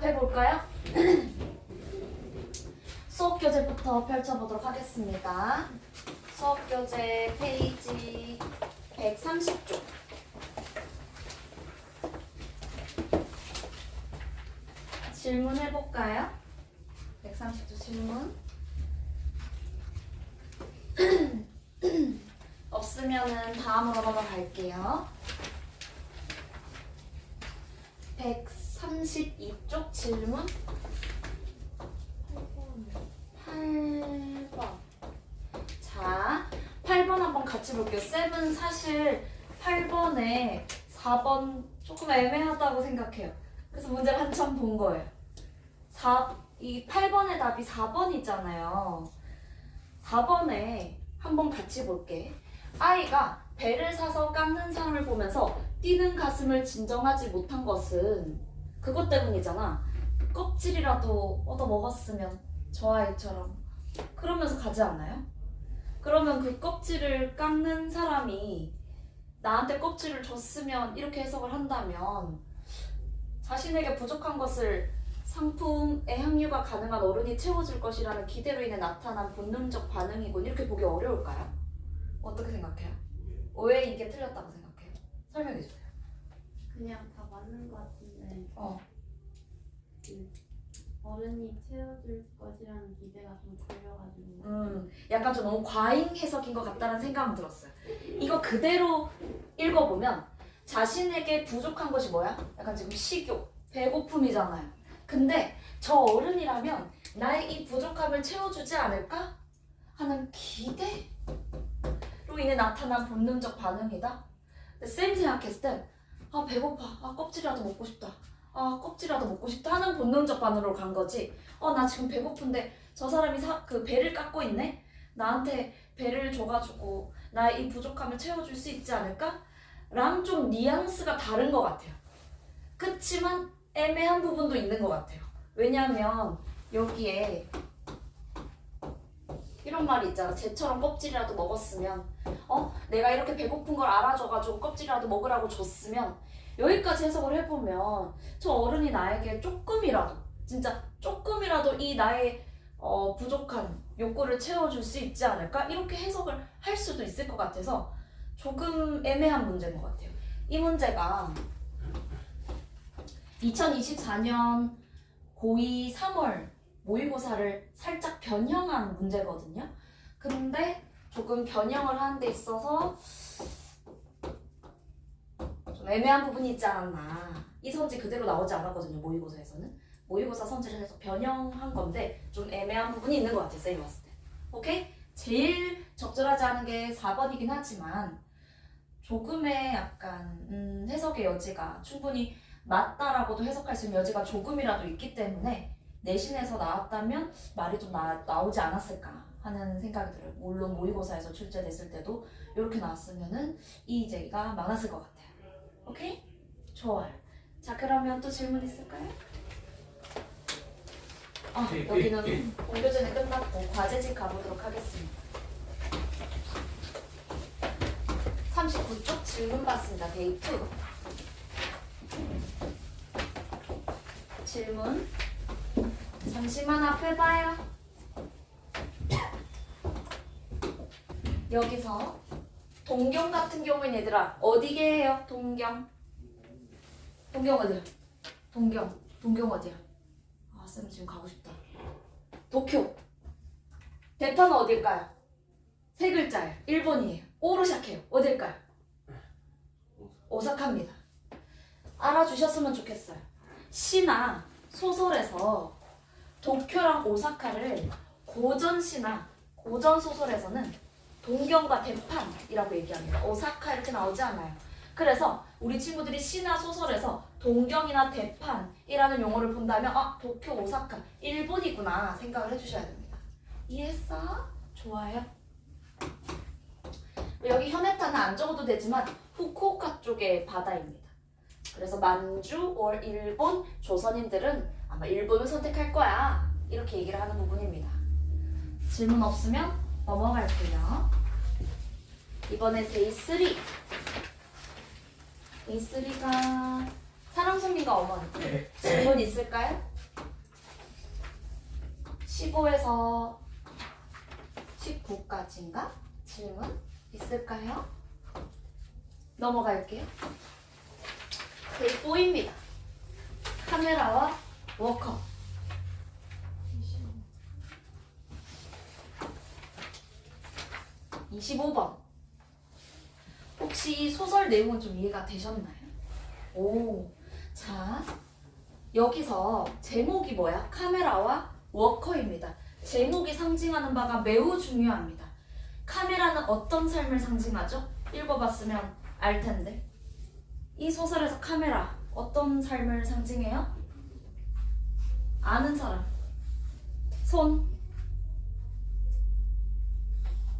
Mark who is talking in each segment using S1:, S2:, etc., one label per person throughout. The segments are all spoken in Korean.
S1: 시작해볼까요? 수업교재부터 펼쳐보도록 하겠습니다. 수업교재 페이지 130쪽. 질문해볼까요? 130쪽 질문. 없으면은 다음으로 넘어갈게요. 132쪽 질문 8번. 자, 8번 한번 같이 볼게요. 쌤은 사실 8번에 4번 조금 애매하다고 생각해요. 그래서 문제를 한참 본 거예요. 이 8번의 답이 4번이잖아요. 4번에 한번 같이 볼게. 아이가 배를 사서 깎는 사람을 보면서 뛰는 가슴을 진정하지 못한 것은 그것 때문이잖아. 껍질이라도 얻어 먹었으면 저 아이처럼 그러면서 가지 않나요? 그러면 그 껍질을 깎는 사람이 나한테 껍질을 줬으면 이렇게 해석을 한다면 자신에게 부족한 것을 상품의 함유가 가능한 어른이 채워줄 것이라는 기대로 인해 나타난 본능적 반응이군. 이렇게 보기 어려울까요? 어떻게 생각해요? 왜 이게 틀렸다고 생각해요? 설명해주세요.
S2: 그냥 다 맞는 것 같은데
S1: 그
S2: 어른이 채워줄 것이라는 기대가 좀 걸려가지고
S1: 약간 좀 너무 과잉 해석인 것 같다는 생각은 들었어요. 이거 그대로 읽어보면 자신에게 부족한 것이 뭐야? 약간 지금 식욕, 배고픔이잖아요. 근데 저 어른이라면 나의 이 부족함을 채워주지 않을까? 하는 기대로 인해 나타난 본능적 반응이다. 쌤이 생각했을 때 아 배고파, 아 껍질이라도 먹고 싶다, 아 껍질이라도 먹고 싶다 하는 본능적 반응으로 간 거지. 나 지금 배고픈데 저 사람이 그 배를 깎고 있네? 나한테 배를 줘가지고 나의 이 부족함을 채워줄 수 있지 않을까? 랑 좀 뉘앙스가 다른 것 같아요. 그치만 애매한 부분도 있는 것 같아요. 왜냐면 여기에 이런 말이 있잖아. 쟤처럼 껍질이라도 먹었으면 내가 이렇게 배고픈 걸 알아줘가지고 껍질이라도 먹으라고 줬으면 여기까지 해석을 해보면 저 어른이 나에게 조금이라도 진짜 조금이라도 이 나의 부족한 욕구를 채워줄 수 있지 않을까? 이렇게 해석을 할 수도 있을 것 같아서 조금 애매한 문제인 것 같아요. 이 문제가 2024년 고2 3월 모의고사를 살짝 변형한 문제거든요. 근데 조금 변형을 하는 데 있어서 좀 애매한 부분이 있지 않았나. 이 선지 그대로 나오지 않았거든요. 모의고사에서는. 모의고사 선지를 해서 변형한 건데 좀 애매한 부분이 있는 것 같아요. 쌤이 봤을 때. 오케이? 제일 적절하지 않은 게 4번이긴 하지만 조금의 약간 해석의 여지가 충분히 맞다라고도 해석할 수 있는 여지가 조금이라도 있기 때문에 내신에서 나왔다면 말이 좀 나오지 않았을까 하는 생각이 들어요. 물론 모의고사에서 출제됐을 때도 이렇게 나왔으면은 이 제기가 많았을 것 같아요. 오케이? 좋아요. 자, 그러면 또 질문 있을까요? 여기는 공교재는 끝났고 과제집 가보도록 하겠습니다. 39쪽 질문 받습니다. 데이 2. 질문 잠시만 앞에 봐요. 여기서 동경 같은 경우엔 얘들아 어디게 해요? 동경 어디야? 동경 어디야? 쌤 지금 가고 싶다. 도쿄. 대파는 어딜까요? 세 글자예요. 일본이에요. 오로 시작해요. 어딜까요? 오사카입니다. 알아주셨으면 좋겠어요. 시나 소설에서 도쿄랑 오사카를 고전시나 고전소설에서는 동경과 대판이라고 얘기합니다. 오사카 이렇게 나오지 않아요. 그래서 우리 친구들이 시나 소설에서 동경이나 대판이라는 용어를 본다면 도쿄, 오사카, 일본이구나 생각을 해주셔야 됩니다. 이해했어? 좋아요. 여기 현해타는 안 적어도 되지만 후쿠오카 쪽의 바다입니다. 그래서 만주, 일본, 조선인들은 아마 일본을 선택할 거야. 이렇게 얘기를 하는 부분입니다. 질문 없으면 넘어갈게요. 이번엔 데이 3. 데이 3가 사랑송님과 어머니. 질문 있을까요? 15에서 19까지인가? 질문 있을까요? 넘어갈게요. 그4입니다. 카메라와 워커. 25번. 혹시 이 소설 내용은 좀 이해가 되셨나요? 오. 자, 여기서 제목이 뭐야? 카메라와 워커입니다. 제목이 상징하는 바가 매우 중요합니다. 카메라는 어떤 삶을 상징하죠? 읽어봤으면 알 텐데. 이 소설에서 카메라 어떤 삶을 상징해요? 아는 사람. 손.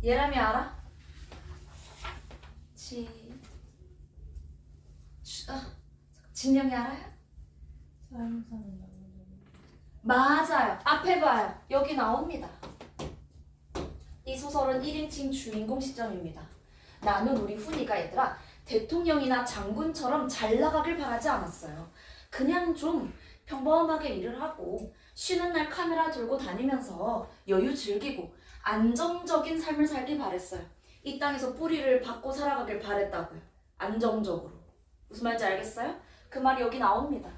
S1: 예람이 알아? 진영이 알아요?
S2: 삶 사는 나무.
S1: 맞아요. 앞에 봐요. 여기 나옵니다. 이 소설은 1인칭 주인공 시점입니다. 나는 우리 훈이가 얘들아 대통령이나 장군처럼 잘 나가길 바라지 않았어요. 그냥 좀 평범하게 일을 하고 쉬는 날 카메라 들고 다니면서 여유 즐기고 안정적인 삶을 살길 바랬어요. 이 땅에서 뿌리를 받고 살아가길 바랬다고요. 안정적으로. 무슨 말인지 알겠어요? 그 말이 여기 나옵니다.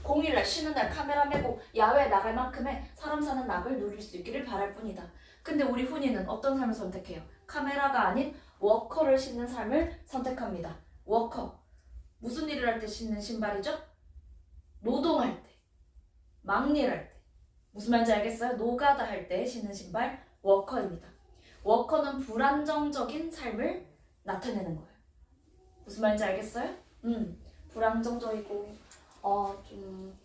S1: 공휴일날 쉬는 날 카메라 메고 야외에 나갈 만큼의 사람 사는 낙을 누릴 수 있기를 바랄 뿐이다. 근데 우리 훈이는 어떤 삶을 선택해요? 카메라가 아닌 워커를 신는 삶을 선택합니다. 워커. 무슨 일을 할 때 신는 신발이죠? 노동할 때, 막일할 때. 무슨 말인지 알겠어요? 노가다 할 때 신는 신발 워커입니다. 워커는 불안정적인 삶을 나타내는 거예요. 무슨 말인지 알겠어요? 불안정적이고 좀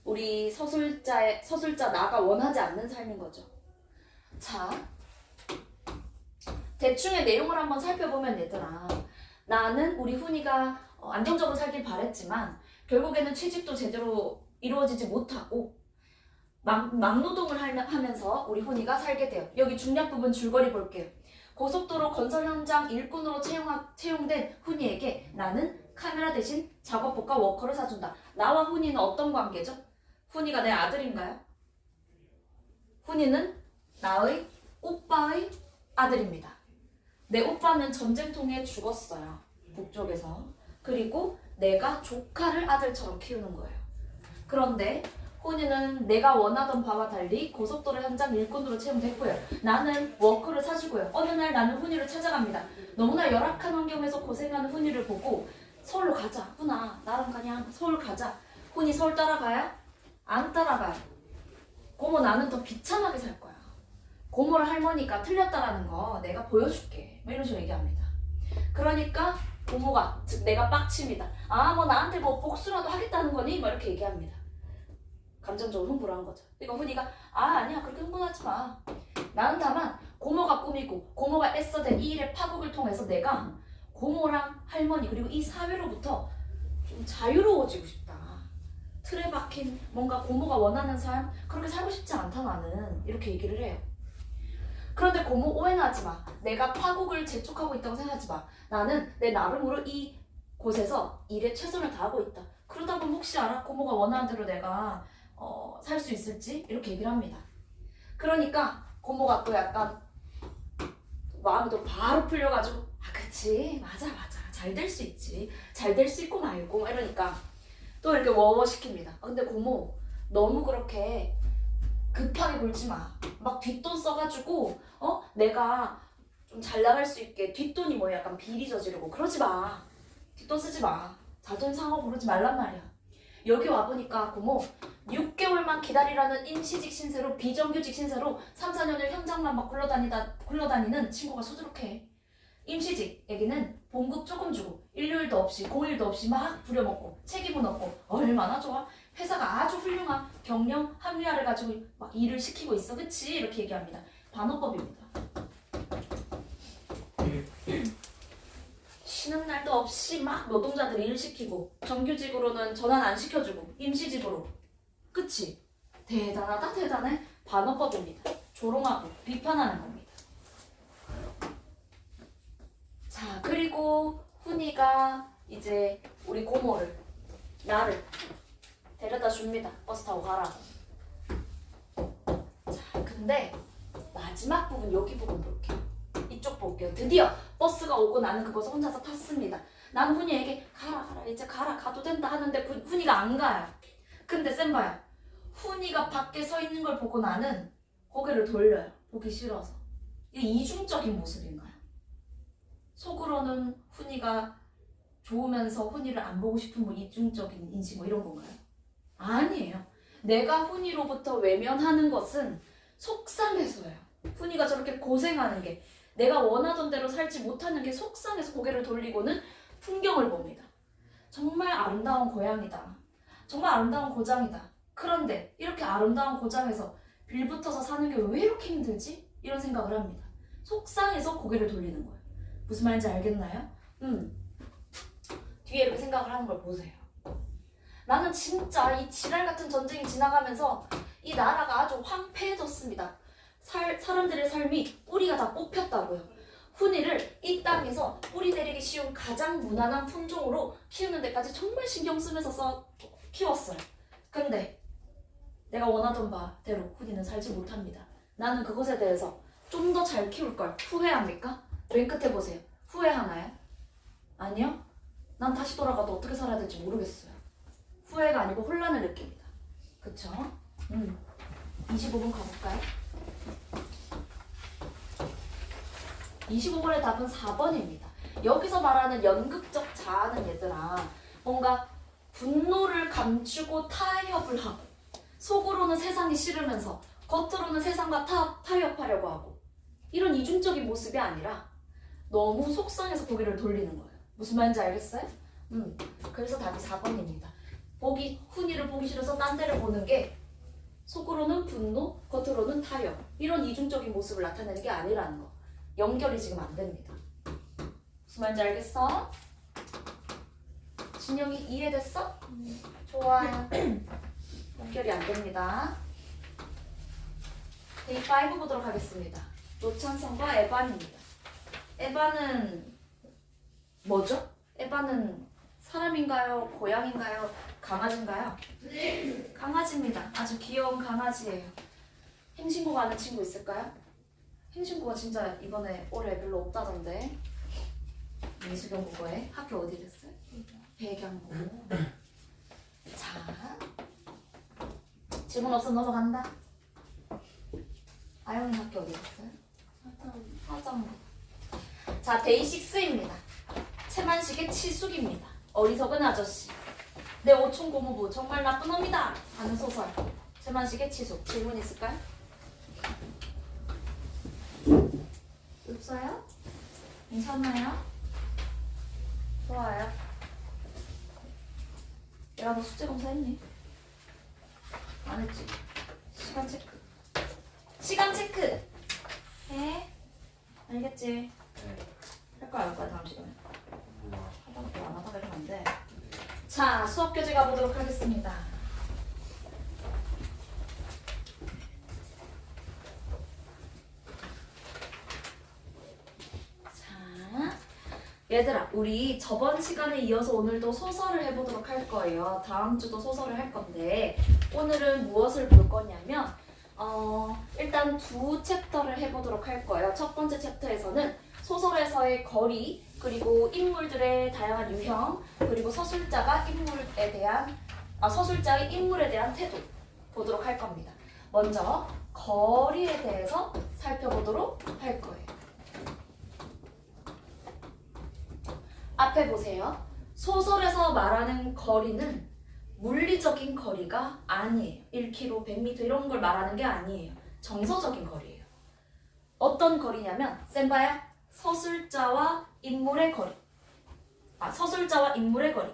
S1: 우리 서술자 나가 원하지 않는 삶인 거죠. 자, 대충의 내용을 한번 살펴보면 얘들아, 나는 우리 훈이가 안정적으로 살길 바랬지만 결국에는 취직도 제대로 이루어지지 못하고 막노동을 하면서 우리 훈이가 살게 돼요. 여기 중략 부분 줄거리 볼게요. 고속도로 건설 현장 일꾼으로 채용된 훈이에게 나는 카메라 대신 작업복과 워커를 사준다. 나와 훈이는 어떤 관계죠? 훈이가 내 아들인가요? 훈이는 나의 오빠의 아들입니다. 내 오빠는 전쟁통에 죽었어요. 북쪽에서. 그리고 내가 조카를 아들처럼 키우는 거예요. 그런데 훈이는 내가 원하던 바와 달리 고속도로 현장 일꾼으로 채용됐고요. 나는 워커를 사주고요. 어느 날 나는 훈이를 찾아갑니다. 너무나 열악한 환경에서 고생하는 훈이를 보고 서울로 가자. 훈아, 나랑 그냥 서울 가자. 훈이 서울 따라가요? 안 따라가요. 고모 나는 더 비참하게 살 거야. 고모랑 할머니가 틀렸다라는 거 내가 보여줄게. 이런 식으로 얘기합니다. 그러니까 고모가, 즉 내가 빡칩니다. 뭐 나한테 뭐 복수라도 하겠다는 거니? 이렇게 얘기합니다. 감정적으로 흥분을 한 거죠. 그러니까 훈이가 아니야 그렇게 흥분하지 마. 나는 다만 고모가 꾸미고 고모가 애써댄 이 일의 파국을 통해서 내가 고모랑 할머니 그리고 이 사회로부터 좀 자유로워지고 싶다. 틀에 박힌 뭔가 고모가 원하는 삶 그렇게 살고 싶지 않다 나는. 이렇게 얘기를 해요. 그런데 고모 오해는 하지 마. 내가 파국을 재촉하고 있다고 생각하지 마. 나는 내 나름으로 이 곳에서 일에 최선을 다하고 있다. 그러다 보면 혹시 알아? 고모가 원하는 대로 내가 살 수 있을지? 이렇게 얘기를 합니다. 그러니까 고모가 또 약간 마음이 또 바로 풀려가지고 그치 맞아 잘 될 수 있지. 잘 될 수 있고 말고 이러니까 또 이렇게 워워시킵니다. 근데 고모 너무 그렇게 급하게 굴지 마. 막 뒷돈 써가지고 내가 좀 잘 나갈 수 있게 뒷돈이 뭐 약간 비리 저지르고 그러지 마. 뒷돈 쓰지 마. 자존심 상하고 그러지 말란 말이야. 여기 와보니까 고모 6개월만 기다리라는 임시직 신세로 비정규직 신세로 3, 4년을 현장만 막 굴러다니는 친구가 수두룩해. 임시직에게는 봉급 조금 주고 일요일도 없이 공휴일도 없이 막 부려먹고 책임은 없고 얼마나 좋아? 회사가 아주 훌륭한 경영 합리화를 가지고 막 일을 시키고 있어. 그치? 이렇게 얘기합니다. 반어법입니다. 쉬는 날도 없이 막 노동자들 일 시키고 정규직으로는 전환 안 시켜주고 임시직으로. 그치? 대단하다 대단해. 반어법입니다. 조롱하고 비판하는 겁니다. 자, 그리고 훈이가 이제 우리 고모를 나를 데려다 줍니다. 버스 타고 가라고. 자, 근데 마지막 부분, 여기 부분 볼게요. 이쪽 볼게요. 드디어 버스가 오고 나는 그것을 혼자서 탔습니다. 난 훈이에게 가라 이제 가도 된다 하는데 훈이가 안 가요. 근데 쌤 봐요. 훈이가 밖에 서 있는 걸 보고 나는 고개를 돌려요. 보기 싫어서. 이게 이중적인 모습인가요? 속으로는 훈이가 좋으면서 훈이를 안 보고 싶은 뭐 이중적인 인식 뭐 이런 건가요? 아니에요. 내가 훈이로부터 외면하는 것은 속상해서예요. 훈이가 저렇게 고생하는 게, 내가 원하던 대로 살지 못하는 게 속상해서 고개를 돌리고는 풍경을 봅니다. 정말 아름다운 고향이다. 정말 아름다운 고장이다. 그런데 이렇게 아름다운 고장에서 빌붙어서 사는 게 왜 이렇게 힘들지? 이런 생각을 합니다. 속상해서 고개를 돌리는 거예요. 무슨 말인지 알겠나요? 뒤에 이렇게 생각을 하는 걸 보세요. 나는 진짜 이 지랄 같은 전쟁이 지나가면서 이 나라가 아주 황폐해졌습니다. 사람들의 삶이 뿌리가 다 뽑혔다고요. 훈이를 이 땅에서 뿌리 내리기 쉬운 가장 무난한 품종으로 키우는 데까지 정말 신경 쓰면서 키웠어요. 근데 내가 원하던 바대로 훈이는 살지 못합니다. 나는 그것에 대해서 좀 더 잘 키울 걸 후회합니까? 맨 끝에 보세요. 후회하나요? 아니요. 난 다시 돌아가도 어떻게 살아야 될지 모르겠어요. 후회가 아니고 혼란을 느낍니다. 그쵸? 25분 가볼까요? 25번의 답은 4번입니다. 여기서 말하는 연극적 자아는 얘들아, 뭔가 분노를 감추고 타협을 하고 속으로는 세상이 싫으면서 겉으로는 세상과 타협하려고 하고, 이런 이중적인 모습이 아니라 너무 속상해서 고개를 돌리는 거예요. 무슨 말인지 알겠어요? 그래서 답이 4번입니다. 훈이를 보기 싫어서 딴 데를 보는 게 속으로는 분노, 겉으로는 타협, 이런 이중적인 모습을 나타내는 게 아니라는 거. 연결이 지금 안 됩니다. 무슨 말인지 알겠어? 진영이 이해됐어? 좋아요. 연결이 안 됩니다. 데이 5 보도록 하겠습니다. 노찬성과 에반입니다. 에반은 뭐죠? 에반은 사람인가요? 고양인가요? 강아지인가요? 강아지입니다. 아주 귀여운 강아지예요. 행신고가 아는 친구 있을까요? 행신고가 진짜 이번에 올해 별로 없다던데. 민수경 국어에 학교 어디 됐어요? 배경고. 자, 질문 없으면 넘어간다. 아영이 학교 어디 됐어요? 화정. 자, 데이 6입니다. 채만식의 치숙입니다. 어리석은 아저씨. 내 오촌 고모부 정말 나쁜 놈이다 하는 소설. 채만식의 치숙. 질문 있을까요? 없어요? 괜찮나요? 좋아요. 내가 너 숙제 검사했니? 안 했지? 시간 체크. 시간 체크! 해? 알겠지? 할 거야, 할 거야, 다음 시간에. 하다가 또 안 하다가 이러면 안 돼. 자, 수업 교재 가보도록 하겠습니다. 자, 얘들아, 우리 저번 시간에 이어서 오늘도 소설을 해보도록 할 거예요. 다음 주도 소설을 할 건데, 오늘은 무엇을 볼 거냐면, 일단 두 챕터를 해보도록 할 거예요. 첫 번째 챕터에서는 소설에서의 거리, 그리고 인물들의 다양한 유형, 그리고 서술자의 인물에 대한 태도 보도록 할 겁니다. 먼저 거리에 대해서 살펴보도록 할 거예요. 앞에 보세요. 소설에서 말하는 거리는 물리적인 거리가 아니에요. 1km, 100m 이런 걸 말하는 게 아니에요. 정서적인 거리예요. 어떤 거리냐면 쌤봐야 서술자와 인물의 거리, 서술자와 인물의 거리,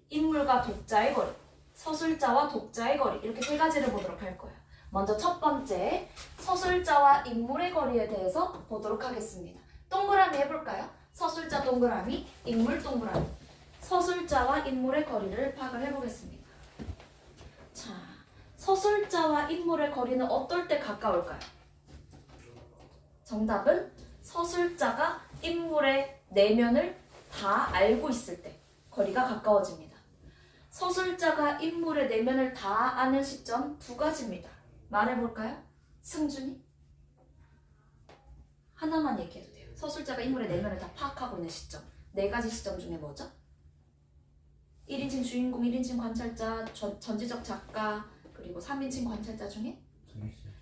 S1: 인물과 독자의 거리, 서술자와 독자의 거리, 이렇게 세 가지를 보도록 할 거예요. 먼저 첫 번째, 서술자와 인물의 거리에 대해서 보도록 하겠습니다. 동그라미 해볼까요? 서술자 동그라미, 인물 동그라미. 서술자와 인물의 거리를 파악을 해보겠습니다. 자, 서술자와 인물의 거리는 어떨 때 가까울까요? 정답은 서술자가 인물의 내면을 다 알고 있을 때 거리가 가까워집니다. 서술자가 인물의 내면을 다 아는 시점 두 가지입니다. 말해볼까요? 승준이? 하나만 얘기해도 돼요. 서술자가 인물의 내면을 다 파악하고 있는 시점. 4가지 시점 중에 뭐죠? 1인칭 주인공, 1인칭 관찰자, 전지적 작가, 그리고 3인칭 관찰자 중에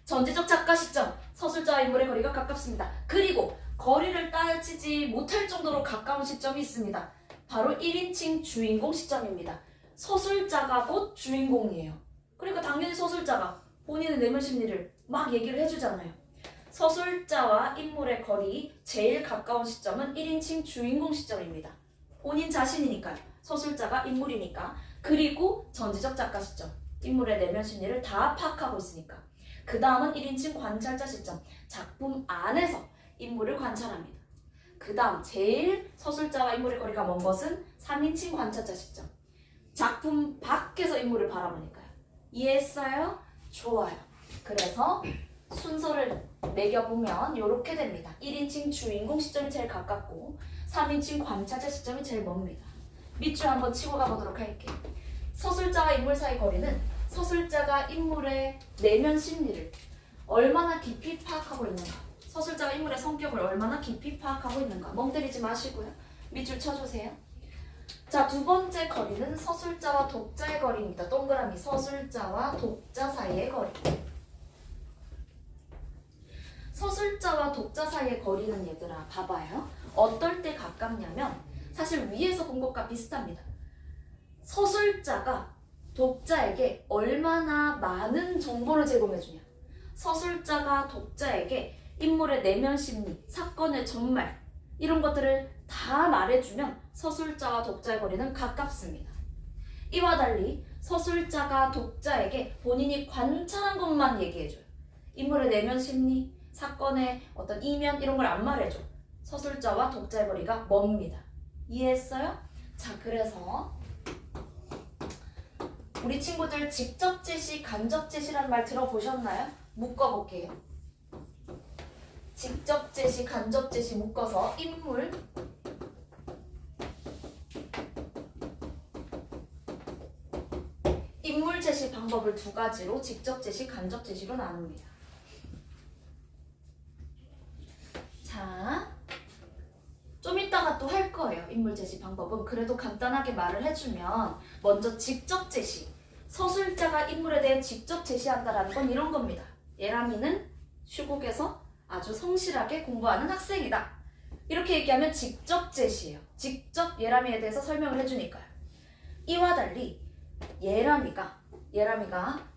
S1: 전지적 작가 시점. 서술자와 인물의 거리가 가깝습니다. 그리고 거리를 따지지 못할 정도로 가까운 시점이 있습니다. 바로 1인칭 주인공 시점입니다. 서술자가 곧 주인공이에요. 그러니까 당연히 서술자가 본인의 내면 심리를 막 얘기를 해주잖아요. 서술자와 인물의 거리 제일 가까운 시점은 1인칭 주인공 시점입니다. 본인 자신이니까요. 서술자가 인물이니까. 그리고 전지적 작가 시점. 인물의 내면 심리를 다 파악하고 있으니까. 그 다음은 1인칭 관찰자 시점. 작품 안에서 인물을 관찰합니다. 그 다음 제일 서술자와 인물의 거리가 먼 것은 3인칭 관찰자 시점. 작품 밖에서 인물을 바라보니까요. 이해했어요? 좋아요. 그래서 순서를 매겨보면 이렇게 됩니다. 1인칭 주인공 시점이 제일 가깝고 3인칭 관찰자 시점이 제일 멉니다. 밑줄 한번 치고 가보도록 할게요. 서술자와 인물 사이 거리는 서술자가 인물의 내면 심리를 얼마나 깊이 파악하고 있는가, 서술자가 인물의 성격을 얼마나 깊이 파악하고 있는가. 멍때리지 마시고요. 밑줄 쳐주세요. 자, 두 번째 거리는 서술자와 독자의 거리입니다. 동그라미. 서술자와 독자 사이의 거리. 서술자와 독자 사이의 거리는 얘들아 봐봐요. 어떨 때 가깝냐면 사실 위에서 본 것과 비슷합니다. 서술자가 독자에게 얼마나 많은 정보를 제공해주냐. 서술자가 독자에게 인물의 내면 심리, 사건의 전말 이런 것들을 다 말해주면 서술자와 독자의 거리는 가깝습니다. 이와 달리 서술자가 독자에게 본인이 관찰한 것만 얘기해줘요. 인물의 내면 심리, 사건의 어떤 이면 이런 걸 안 말해줘. 서술자와 독자의 거리가 멉니다. 이해했어요? 자, 그래서 우리 친구들 직접 제시, 간접 제시라는 말 들어보셨나요? 묶어볼게요. 직접 제시, 간접 제시 묶어서 인물 제시 방법을 2가지로 직접 제시, 간접 제시로 나눕니다. 자, 좀 이따가 또 할 거예요. 인물 제시 방법은. 그래도 간단하게 말을 해주면 먼저 직접 제시. 서술자가 인물에 대해 직접 제시한다라는 건 이런 겁니다. 예람이는 시국에서 아주 성실하게 공부하는 학생이다. 이렇게 얘기하면 직접 제시예요. 직접 예람이에 대해서 설명을 해주니까요. 이와 달리 예람이가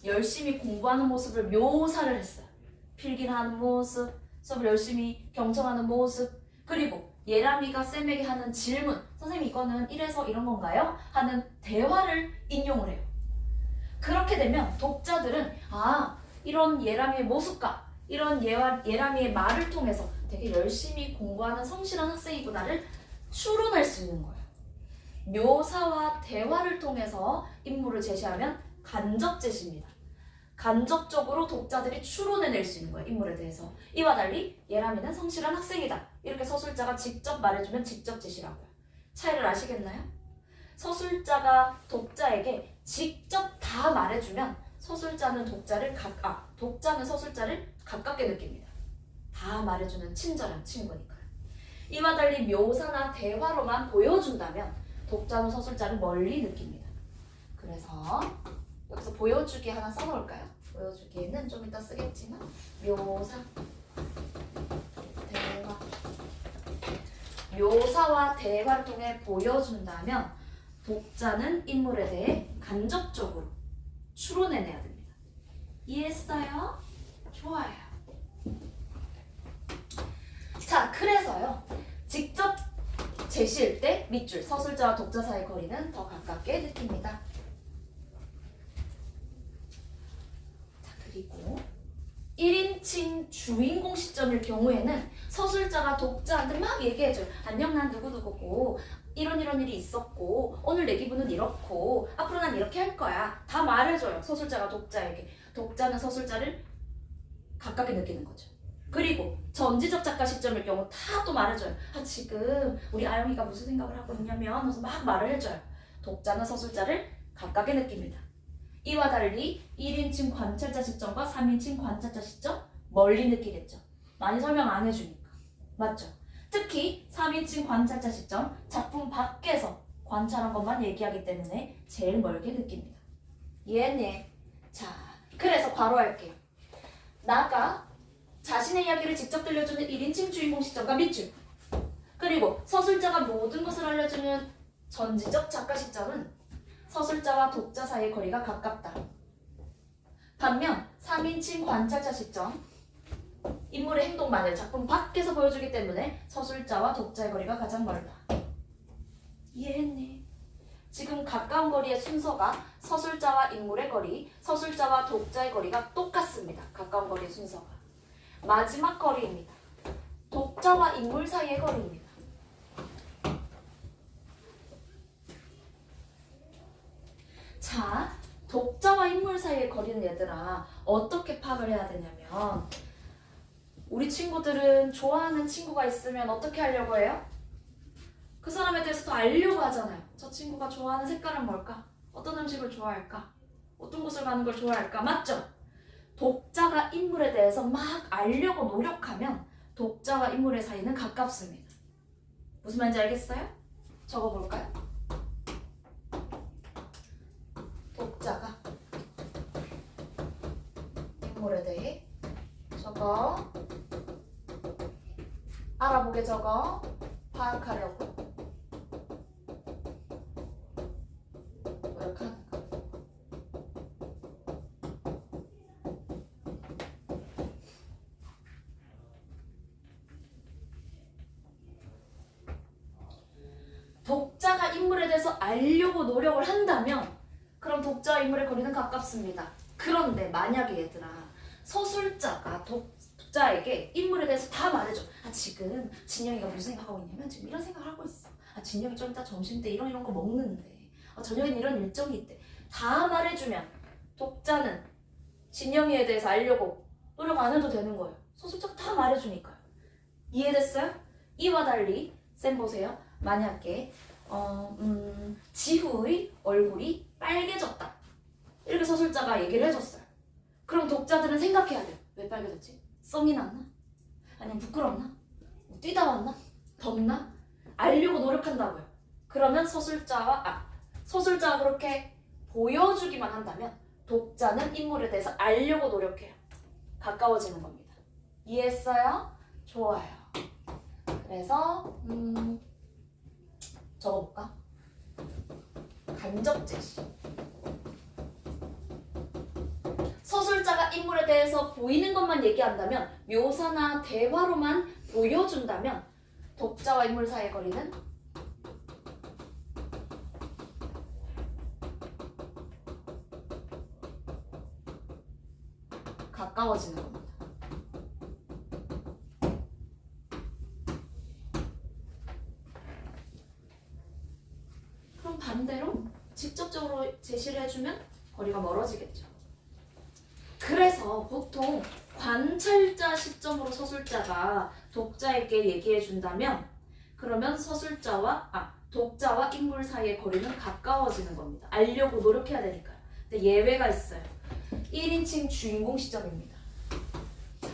S1: 열심히 공부하는 모습을 묘사를 했어요. 필기하는 모습, 수업을 열심히 경청하는 모습, 그리고 예람이가 쌤에게 하는 질문, 선생님 이거는 이래서 이런 건가요? 하는 대화를 인용을 해요. 그렇게 되면 독자들은 이런 예람이의 모습과 이런 예람이의 말을 통해서 되게 열심히 공부하는 성실한 학생이구나를 추론할 수 있는 거예요. 묘사와 대화를 통해서 인물을 제시하면 간접 제시입니다. 간접적으로 독자들이 추론해낼 수 있는 거예요. 인물에 대해서. 이와 달리 예람이는 성실한 학생이다. 이렇게 서술자가 직접 말해주면 직접 제시라고요. 차이를 아시겠나요? 서술자가 독자에게 직접 다 말해주면 독자는 서술자를 가깝게 느낍니다. 다 말해주는 친절한 친구니까요. 이와 달리 묘사나 대화로만 보여준다면 독자는 서술자를 멀리 느낍니다. 그래서 여기서 보여주기 하나 써놓을까요? 보여주기에는 좀 이따 쓰겠지만 묘사, 대화. 묘사와 대화를 통해 보여준다면 독자는 인물에 대해 간접적으로 추론해내야 됩니다. 이해했어요? 좋아요. 자, 그래서요. 직접 제시일 때 밑줄, 서술자와 독자 사이 거리는 더 가깝게 느낍니다. 자, 그리고 1인칭 주인공 시점일 경우에는 서술자가 독자한테 막 얘기해줘요. 안녕, 난 누구누구고 이런 일이 있었고 오늘 내 기분은 이렇고 앞으로 난 이렇게 할 거야. 다 말해줘요. 서술자가 독자에게. 독자는 서술자를 가깝게 느끼는 거죠. 그리고 전지적 작가 시점일 경우 다 또 말해줘요. 지금 우리 아영이가 무슨 생각을 하고 있냐면 그래서 막 말을 해줘요. 독자는 서술자를 가깝게 느낍니다. 이와 달리 1인칭 관찰자 시점과 3인칭 관찰자 시점 멀리 느끼겠죠. 많이 설명 안 해주니까. 맞죠? 특히 3인칭 관찰자 시점, 작품 밖에서 관찰한 것만 얘기하기 때문에 제일 멀게 느낍니다. 이해했니? 자, 그래서 괄호할게요. 나가 자신의 이야기를 직접 들려주는 1인칭 주인공 시점과 밑줄, 그리고 서술자가 모든 것을 알려주는 전지적 작가 시점은 서술자와 독자 사이의 거리가 가깝다. 반면 3인칭 관찰자 시점, 인물의 행동만을 작품 밖에서 보여주기 때문에 서술자와 독자의 거리가 가장 멀다. 이해했니? 지금 가까운 거리의 순서가 서술자와 인물의 거리, 서술자와 독자의 거리가 똑같습니다. 가까운 거리의 순서가. 마지막 거리입니다. 독자와 인물 사이의 거리입니다. 자, 독자와 인물 사이의 거리는 얘들아 어떻게 파악을 해야 되냐면, 우리 친구들은 좋아하는 친구가 있으면 어떻게 하려고 해요? 그 사람에 대해서 더 알려고 하잖아요. 저 친구가 좋아하는 색깔은 뭘까? 어떤 음식을 좋아할까? 어떤 곳을 가는 걸 좋아할까? 맞죠? 독자가 인물에 대해서 막 알려고 노력하면 독자와 인물의 사이는 가깝습니다. 무슨 말인지 알겠어요? 적어볼까요? 독자가 인물에 대해 적어, 알아보게 적어, 파악하려고 노력하는 거. 독자가 인물에 대해서 알려고 노력을 한다면 그럼 독자와 인물의 거리는 가깝습니다. 그런데 만약에 얘들아 서술자가 독자에게 인물에 대해서 다 말해줘. 아, 지금 진영이가 무슨 생각하고 있냐면 지금 이런 생각을 하고 있어. 아, 진영이 좀 이따 점심 때 이런 거 먹는데. 아, 저녁에는 이런 일정이 있대. 다 말해주면 독자는 진영이에 대해서 알려고 노력 안 해도 되는 거예요. 서술자가 다 말해주니까요. 이해됐어요? 이와 달리 쌤 보세요. 만약에 지후의 얼굴이 빨개졌다. 이렇게 서술자가 얘기를 해줬어요. 그럼 독자들은 생각해야 돼요. 왜 빨개졌지? 썸이 났나? 아니면 부끄럽나? 뭐 뛰다 왔나? 덥나? 알려고 노력한다고요. 그러면 서술자가 그렇게 보여주기만 한다면 독자는 인물에 대해서 알려고 노력해요. 가까워지는 겁니다. 이해했어요? 좋아요. 그래서 적어볼까? 간접 제시. 서술자가 인물에 대해서 보이는 것만 얘기한다면, 묘사나 대화로만 보여준다면 독자와 인물 사이의 거리는 가까워지는 겁니다. 그럼 반대로 직접적으로 제시를 해주면 거리가 멀어지겠죠. 그래서 보통 관찰자 시점으로 서술자가 독자에게 얘기해 준다면 그러면 독자와 인물 사이의 거리는 가까워지는 겁니다. 알려고 노력해야 되니까요. 근데 예외가 있어요. 1인칭 주인공 시점입니다. 자,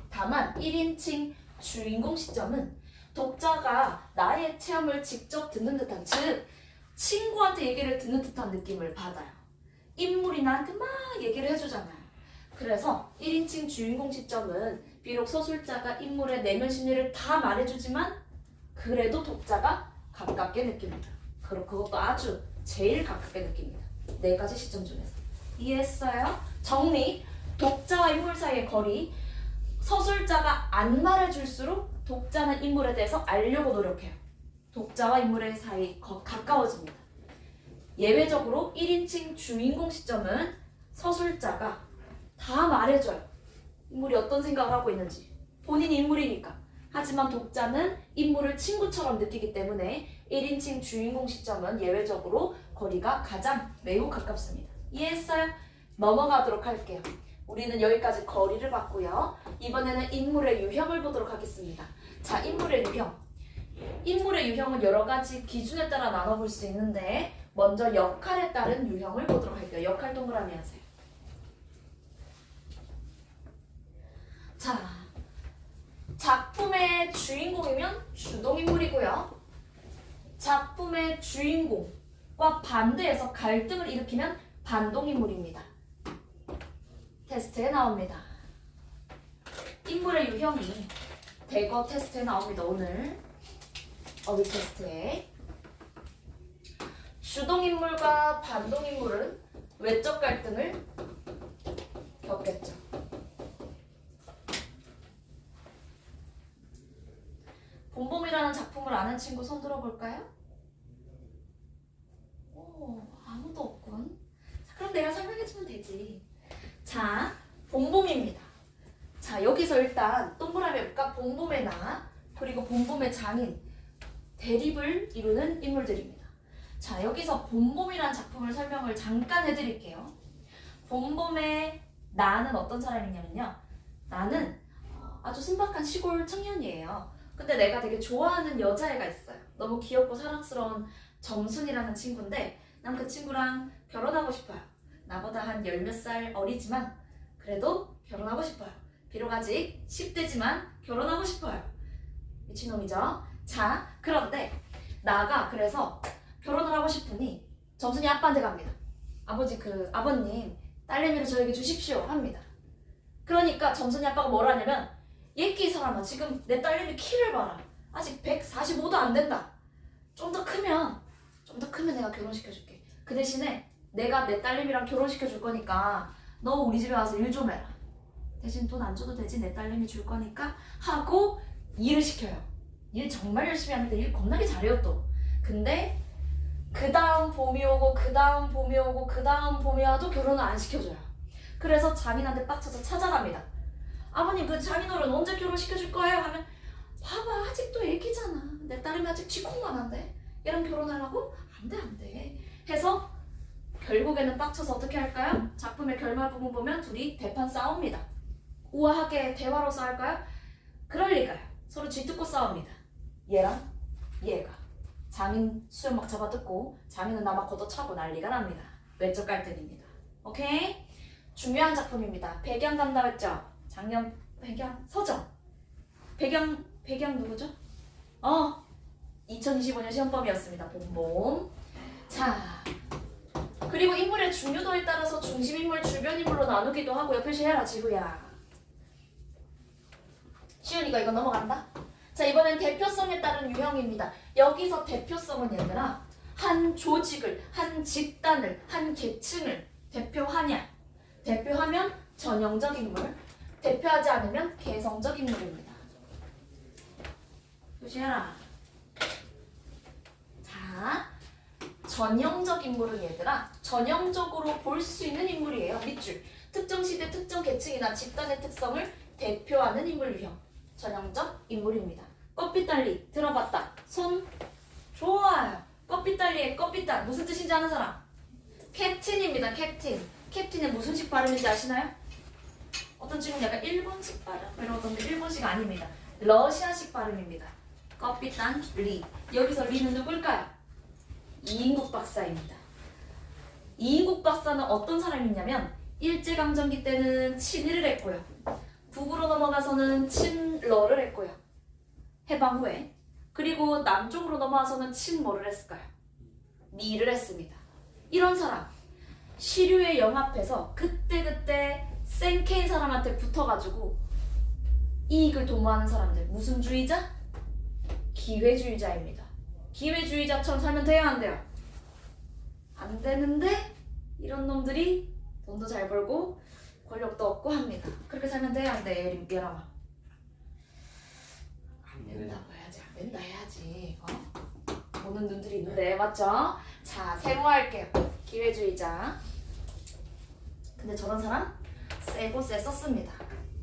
S1: 다만 1인칭 주인공 시점은 독자가 나의 체험을 직접 듣는 듯한, 즉 친구한테 얘기를 듣는 듯한 느낌을 받아요. 인물이 나한테 막 얘기를 해주잖아요. 그래서 1인칭 주인공 시점은 비록 서술자가 인물의 내면 심리를 다 말해주지만 그래도 독자가 가깝게 느낍니다. 그것도 아주 제일 가깝게 느낍니다. 4가지 시점 중에서. 이해했어요? 정리. 독자와 인물 사이의 거리. 서술자가 안 말해줄수록 독자는 인물에 대해서 알려고 노력해요. 독자와 인물의 사이 가까워집니다. 예외적으로 1인칭 주인공 시점은 서술자가 다 말해줘요. 인물이 어떤 생각을 하고 있는지. 본인이 인물이니까. 하지만 독자는 인물을 친구처럼 느끼기 때문에 1인칭 주인공 시점은 예외적으로 거리가 매우 가깝습니다. 이해했어요? 넘어가도록 할게요. 우리는 여기까지 거리를 봤고요. 이번에는 인물의 유형을 보도록 하겠습니다. 자, 인물의 유형. 인물의 유형은 여러 가지 기준에 따라 나눠볼 수 있는데 먼저 역할에 따른 유형을 보도록 할게요. 역할 동그라미 하세요. 자, 작품의 주인공이면 주동인물이고요. 작품의 주인공과 반대해서 갈등을 일으키면 반동인물입니다. 테스트에 나옵니다. 인물의 유형이 대거 테스트에 나옵니다. 오늘 어휘 테스트에. 주동인물과 반동인물은 외적 갈등을 겪겠죠. 봄봄이라는 작품을 아는 친구 손 들어볼까요? 오, 아무도 없군. 자, 그럼 내가 설명해주면 되지. 자, 봄봄입니다. 자, 여기서 일단 동그라미 해볼까? 봄봄의 나, 그리고 봄봄의 장인, 대립을 이루는 인물들입니다. 자, 여기서 봄봄이라는 작품을 설명을 잠깐 해드릴게요. 봄봄의 나는 어떤 사람이냐면요. 나는 아주 순박한 시골 청년이에요. 근데 내가 되게 좋아하는 여자애가 있어요. 너무 귀엽고 사랑스러운 점순이라는 친구인데 난 그 친구랑 결혼하고 싶어요. 나보다 한 열 몇 살 어리지만 그래도 결혼하고 싶어요. 비록 아직 10대지만 결혼하고 싶어요. 미친놈이죠? 자, 그런데 나가 그래서 결혼을 하고 싶으니 점순이 아빠한테 갑니다. 아버님 딸내미를 저에게 주십시오 합니다. 그러니까 점순이 아빠가 뭐라 하냐면 얘끼 사람아 지금 내 딸내미 키를 봐라. 아직 145도 안 된다. 좀 더 크면 내가 결혼시켜줄게. 그 대신에 내가 내 딸내미랑 결혼시켜줄 거니까 너 우리 집에 와서 일 좀 해라. 대신 돈 안 줘도 되지 내 딸내미 줄 거니까 하고 일을 시켜요. 일 정말 열심히 하는데 일 겁나게 잘해요 또. 근데 그 다음 봄이 오고 그 다음 봄이 오고 그 다음 봄이 와도 결혼을 안 시켜줘요. 그래서 장인한테 빡쳐서 찾아갑니다. 아버님 그 장인어른 언제 결혼시켜줄 거예요? 하면 봐봐 아직도 애기잖아. 내 딸내미 아직 쥐콩만한데 얘랑 결혼하려고? 안돼 해서 결국에는 빡쳐서 어떻게 할까요? 작품의 결말 부분 보면 둘이 대판 싸웁니다. 우아하게 대화로 싸울까요? 그럴 리가요. 서로 쥐뜯고 싸웁니다. 얘랑 얘가 장인 수염 막 잡아뜯고 장인은 나막 걷어차고 난리가 납니다. 외적 갈등입니다. 오케이? 중요한 작품입니다. 배경 간다 했죠? 작년 배경 서정. 배경 누구죠? 2025년 시험범이었습니다. 봄봄. 자, 그리고 인물의 중요도에 따라서 중심인물, 주변인물로 나누기도 하고요. 표시해라 지구야. 쉬우니까 이거 넘어간다. 자, 이번엔 대표성에 따른 유형입니다. 여기서 대표성은 얘들아 한 조직을, 한 집단을, 한 계층을 대표하냐? 대표하면 전형적 인물, 대표하지 않으면 개성적 인물입니다. 표시해라. 자, 전형적 인물은 얘들아 전형적으로 볼 수 있는 인물이에요. 밑줄. 특정 시대, 특정 계층이나 집단의 특성을 대표하는 인물 유형. 전형적 인물입니다. 껍빛달리 들어봤다. 손 좋아요. 껍빛달리의 껍빛달 무슨 뜻인지 아는 사람? 캡틴입니다. 캡틴. 캡틴의 무슨 식 발음인지 아시나요? 어떤 친구는 약간 일본식 발음 이러던데 일본식 아닙니다. 러시아식 발음입니다. 껍빛단 리. 여기서 리는 누굴까요? 이인국 박사입니다. 이인국 박사는 어떤 사람이냐면 일제강점기 때는 친일을 했고요. 북으로 넘어가서는 친러를 했고요. 해방 후에. 그리고 남쪽으로 넘어와서는 친뭐를 했을까요? 미를 했습니다. 이런 사람. 시류에 영합해서 그때그때 센케인 사람한테 붙어가지고 이익을 도모하는 사람들. 무슨 주의자? 기회주의자입니다. 기회주의자처럼 살면 돼요? 안 돼요? 안 되는데 이런 놈들이 돈도 잘 벌고 권력도 얻고 합니다. 그렇게 살면 돼요? 안 돼요? 예람아. 안 된다고 해야지. 안 된다 해야지. 보는 눈들이 있는데 맞죠? 자, 세모할게요. 기회주의자. 근데 저런 사람 세고 셌었습니다.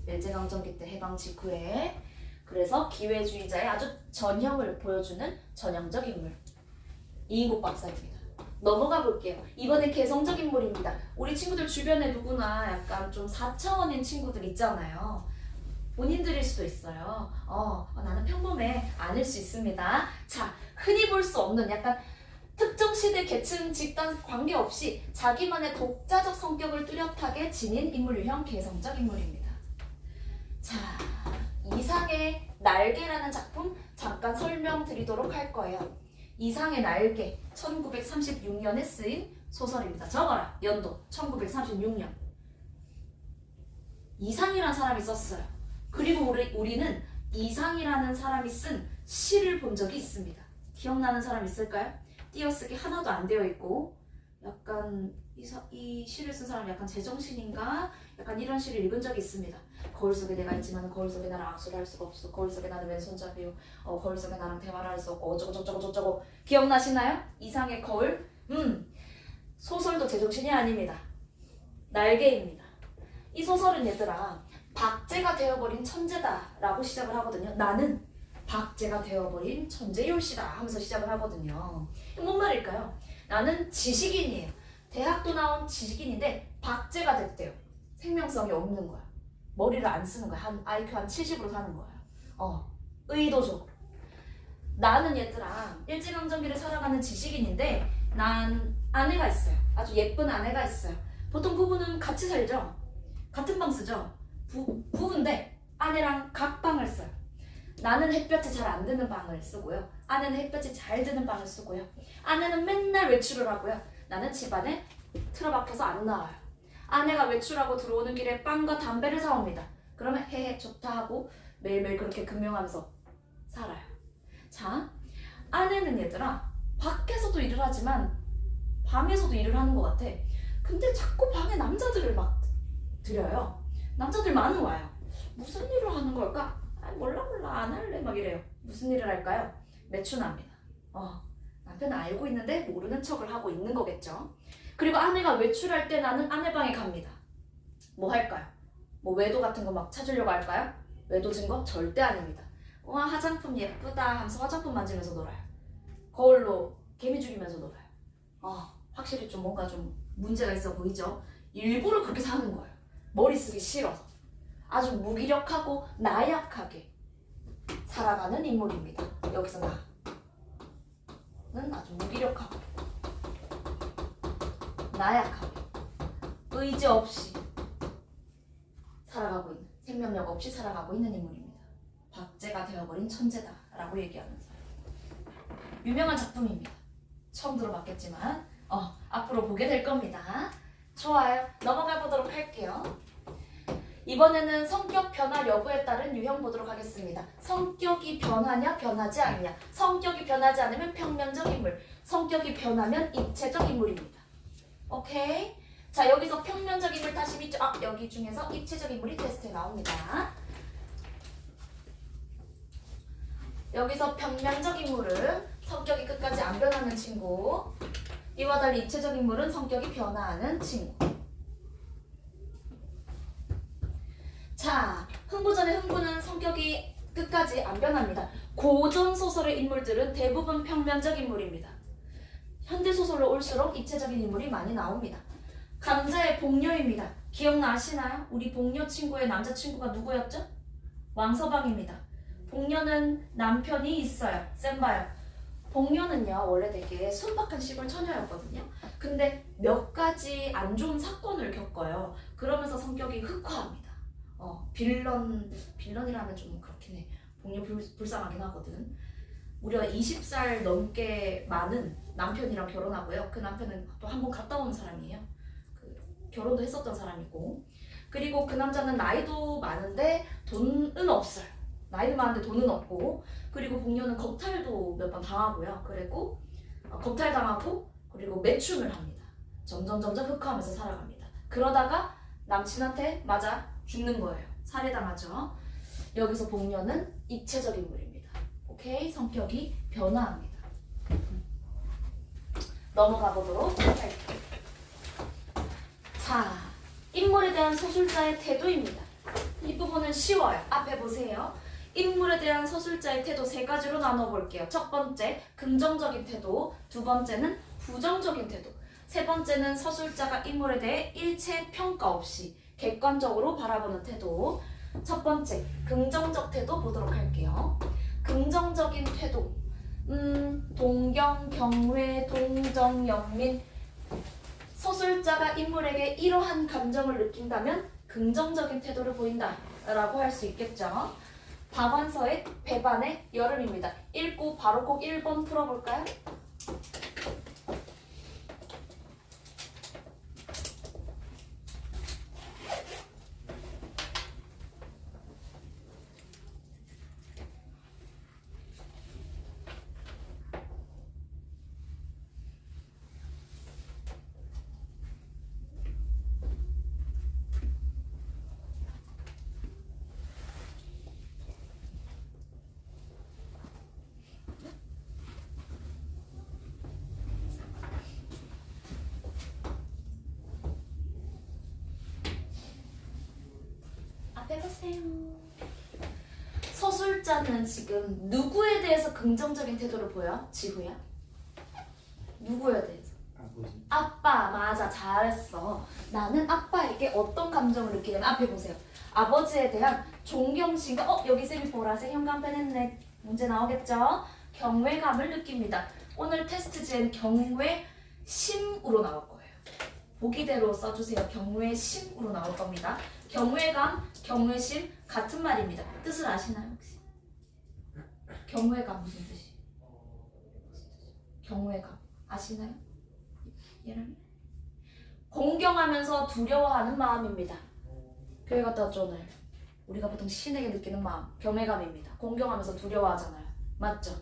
S1: 일제강점기 때 해방 직후에. 그래서 기회주의자의 아주 전형을 보여주는 전형적 인물. 이인국 박사입니다. 넘어가 볼게요. 이번엔 개성적 인물입니다. 우리 친구들 주변에 누구나 약간 좀 4차원인 친구들 있잖아요. 본인들일 수도 있어요. 나는 평범해. 아닐 수 있습니다. 자, 흔히 볼 수 없는 약간 특정 시대, 계층, 집단 관계없이 자기만의 독자적 성격을 뚜렷하게 지닌 인물 유형 개성적 인물입니다. 자, 이상의 날개라는 작품 잠깐 설명드리도록 할 거예요. 이상의 날개, 1936년에 쓰인 소설입니다. 적어라. 연도 1936년. 이상이라는 사람이 썼어요. 그리고 우리는 이상이라는 사람이 쓴 시를 본 적이 있습니다. 기억나는 사람 있을까요? 띄어쓰기 하나도 안 되어 있고 약간 이 시를 쓴 사람이 약간 제정신인가? 약간 이런 시를 읽은 적이 있습니다. 거울 속에 내가 있지만 거울 속에 나랑 악수를 할 수가 없어. 거울 속에 나는 왼손잡이요. 거울 속에 나랑 대화를 할 수 없고 어쩌고 저쩌고 저쩌고. 기억나시나요? 이상의 거울? 소설도 제정신이 아닙니다. 날개입니다. 이 소설은 얘들아 박제가 되어버린 천재다라고 시작을 하거든요. 나는 박제가 되어버린 천재율시다 하면서 시작을 하거든요. 뭔 말일까요? 나는 지식인이에요. 대학도 나온 지식인인데 박제가 됐대요. 생명성이 없는 거야. 머리를 안 쓰는 거야. 한 IQ 한 70으로 사는 거야. 의도적으로. 나는 얘들아 일제강점기를 살아가는 지식인인데 난 아내가 있어요. 아주 예쁜 아내가 있어요. 보통 부부는 같이 살죠. 같은 방 쓰죠. 부부인데 아내랑 각 방을 써요. 나는 햇볕이 잘 안 드는 방을 쓰고요. 아내는 햇볕이 잘 드는 방을 쓰고요. 아내는 맨날 외출을 하고요. 나는 집안에 틀어박혀서 안 나와요. 아내가 외출하고 들어오는 길에 빵과 담배를 사옵니다. 그러면 헤헤 좋다 하고 매일매일 그렇게 금명하면서 살아요. 자, 아내는 얘들아 밖에서도 일을 하지만 방에서도 일을 하는 것 같아. 근데 자꾸 방에 남자들을 막 들여요. 남자들만 와요. 무슨 일을 하는 걸까? 몰라 안 할래 막 이래요. 무슨 일을 할까요? 매춘합니다. 남편은 알고 있는데 모르는 척을 하고 있는 거겠죠. 그리고 아내가 외출할 때 나는 아내 방에 갑니다. 뭐 할까요? 뭐 외도 같은 거 막 찾으려고 할까요? 외도 증거? 절대 아닙니다. 와 화장품 예쁘다 하면서 화장품 만지면서 놀아요. 거울로 개미 죽이면서 놀아요. 확실히 좀 뭔가 좀 문제가 있어 보이죠? 일부러 그렇게 사는 거예요. 머리 쓰기 싫어서. 아주 무기력하고 나약하게 살아가는 인물입니다. 여기서 나는 아주 무기력하고 나약하게 의지 없이 살아가고 있는, 생명력 없이 살아가고 있는 인물입니다. 박제가 되어버린 천재다라고 얘기하는 사람. 유명한 작품입니다. 처음 들어봤겠지만 앞으로 보게 될 겁니다. 좋아요. 넘어가 보도록 할게요. 이번에는 성격 변화 여부에 따른 유형 보도록 하겠습니다. 성격이 변하냐 변하지 않냐. 성격이 변하지 않으면 평면적 인물, 성격이 변하면 입체적 인물입니다. 오케이? 자, 여기서 평면적 인물 다시 밑줄, 여기 중에서 입체적 인물이 테스트에 나옵니다. 여기서 평면적 인물은 성격이 끝까지 안 변하는 친구, 이와 달리 입체적 인물은 성격이 변화하는 친구. 자, 흥부전의 흥부는 성격이 끝까지 안 변합니다. 고전 소설의 인물들은 대부분 평면적 인물입니다. 현대소설로 올수록 입체적인 인물이 많이 나옵니다. 감자의 복녀입니다. 기억나시나요? 우리 복녀 친구의 남자친구가 누구였죠? 왕서방입니다. 복녀는 남편이 있어요. 쌤봐요. 복녀는요 원래 되게 순박한 시골 처녀였거든요. 근데 몇 가지 안 좋은 사건을 겪어요. 그러면서 성격이 흑화합니다. 빌런이라면 좀 그렇긴 해. 복녀 불쌍하긴 하거든. 무려 20살 넘게 많은 남편이랑 결혼하고요. 그 남편은 또 한 번 갔다 온 사람이에요. 결혼도 했었던 사람이고. 그리고 그 남자는 나이도 많은데 돈은 없어요. 나이도 많은데 돈은 없고. 그리고 복녀는 겁탈도 몇 번 당하고요. 그리고 겁탈당하고 그리고 매춘을 합니다. 점점 흑화하면서 살아갑니다. 그러다가 남친한테 맞아 죽는 거예요. 살해당하죠. 여기서 복녀는 입체적 인물입니다. 오케이? 성격이 변화합니다. 넘어가 보도록 할게요. 자, 인물에 대한 서술자의 태도입니다. 이 부분은 쉬워요. 앞에 보세요. 인물에 대한 서술자의 태도 세 가지로 나눠볼게요. 첫 번째, 긍정적인 태도. 두 번째는 부정적인 태도. 세 번째는 서술자가 인물에 대해 일체 평가 없이 객관적으로 바라보는 태도. 첫 번째, 긍정적 태도 보도록 할게요. 긍정적인 태도. 동경, 경외, 동정, 연민. 서술자가 인물에게 이러한 감정을 느낀다면 긍정적인 태도를 보인다. 라고 할 수 있겠죠. 박완서의 배반의 여름입니다. 읽고 바로 꼭 1번 풀어볼까요? 앞에 보세요. 서술자는 지금 누구에 대해서 긍정적인 태도를 보여? 지후야? 누구에 대해서?
S3: 아버지.
S1: 아빠. 맞아, 잘했어. 나는 아빠에게 어떤 감정을 느끼냐면 앞에 보세요. 아버지에 대한 존경심과 여기 쌤이 보라색 형광펜 했네. 문제 나오겠죠? 경외감을 느낍니다. 오늘 테스트지엔 경외심으로 나올 거예요. 보기대로 써주세요. 경외심으로 나올 겁니다. 경외감, 경외심 같은 말입니다. 뜻을 아시나요 혹시? 경외감 무슨 뜻이? 경외감 아시나요? 얘랑 공경하면서 두려워하는 마음입니다. 교회 갔다 왔죠 오늘? 우리가 보통 신에게 느끼는 마음 경외감입니다. 공경하면서 두려워하잖아요. 맞죠?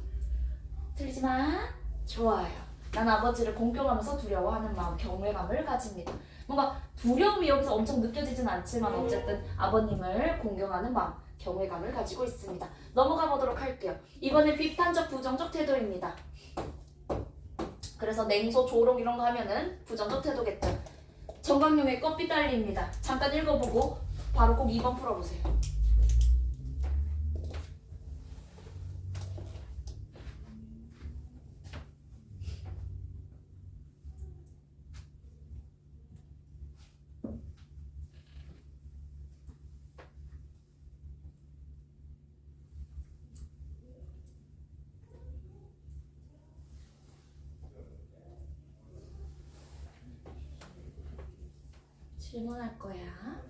S1: 틀리지만 좋아요. 난 아버지를 공경하면서 두려워하는 마음 경외감을 가집니다. 뭔가 두려움이 여기서 엄청 느껴지진 않지만 어쨌든 아버님을 공경하는 마음 경외감을 가지고 있습니다. 넘어가 보도록 할게요. 이번에 비판적 부정적 태도입니다. 그래서 냉소, 조롱 이런 거 하면은 부정적 태도겠죠. 정강용의 껍비 달리입니다. 잠깐 읽어보고 바로 꼭 2번 풀어보세요. 질문할 거야.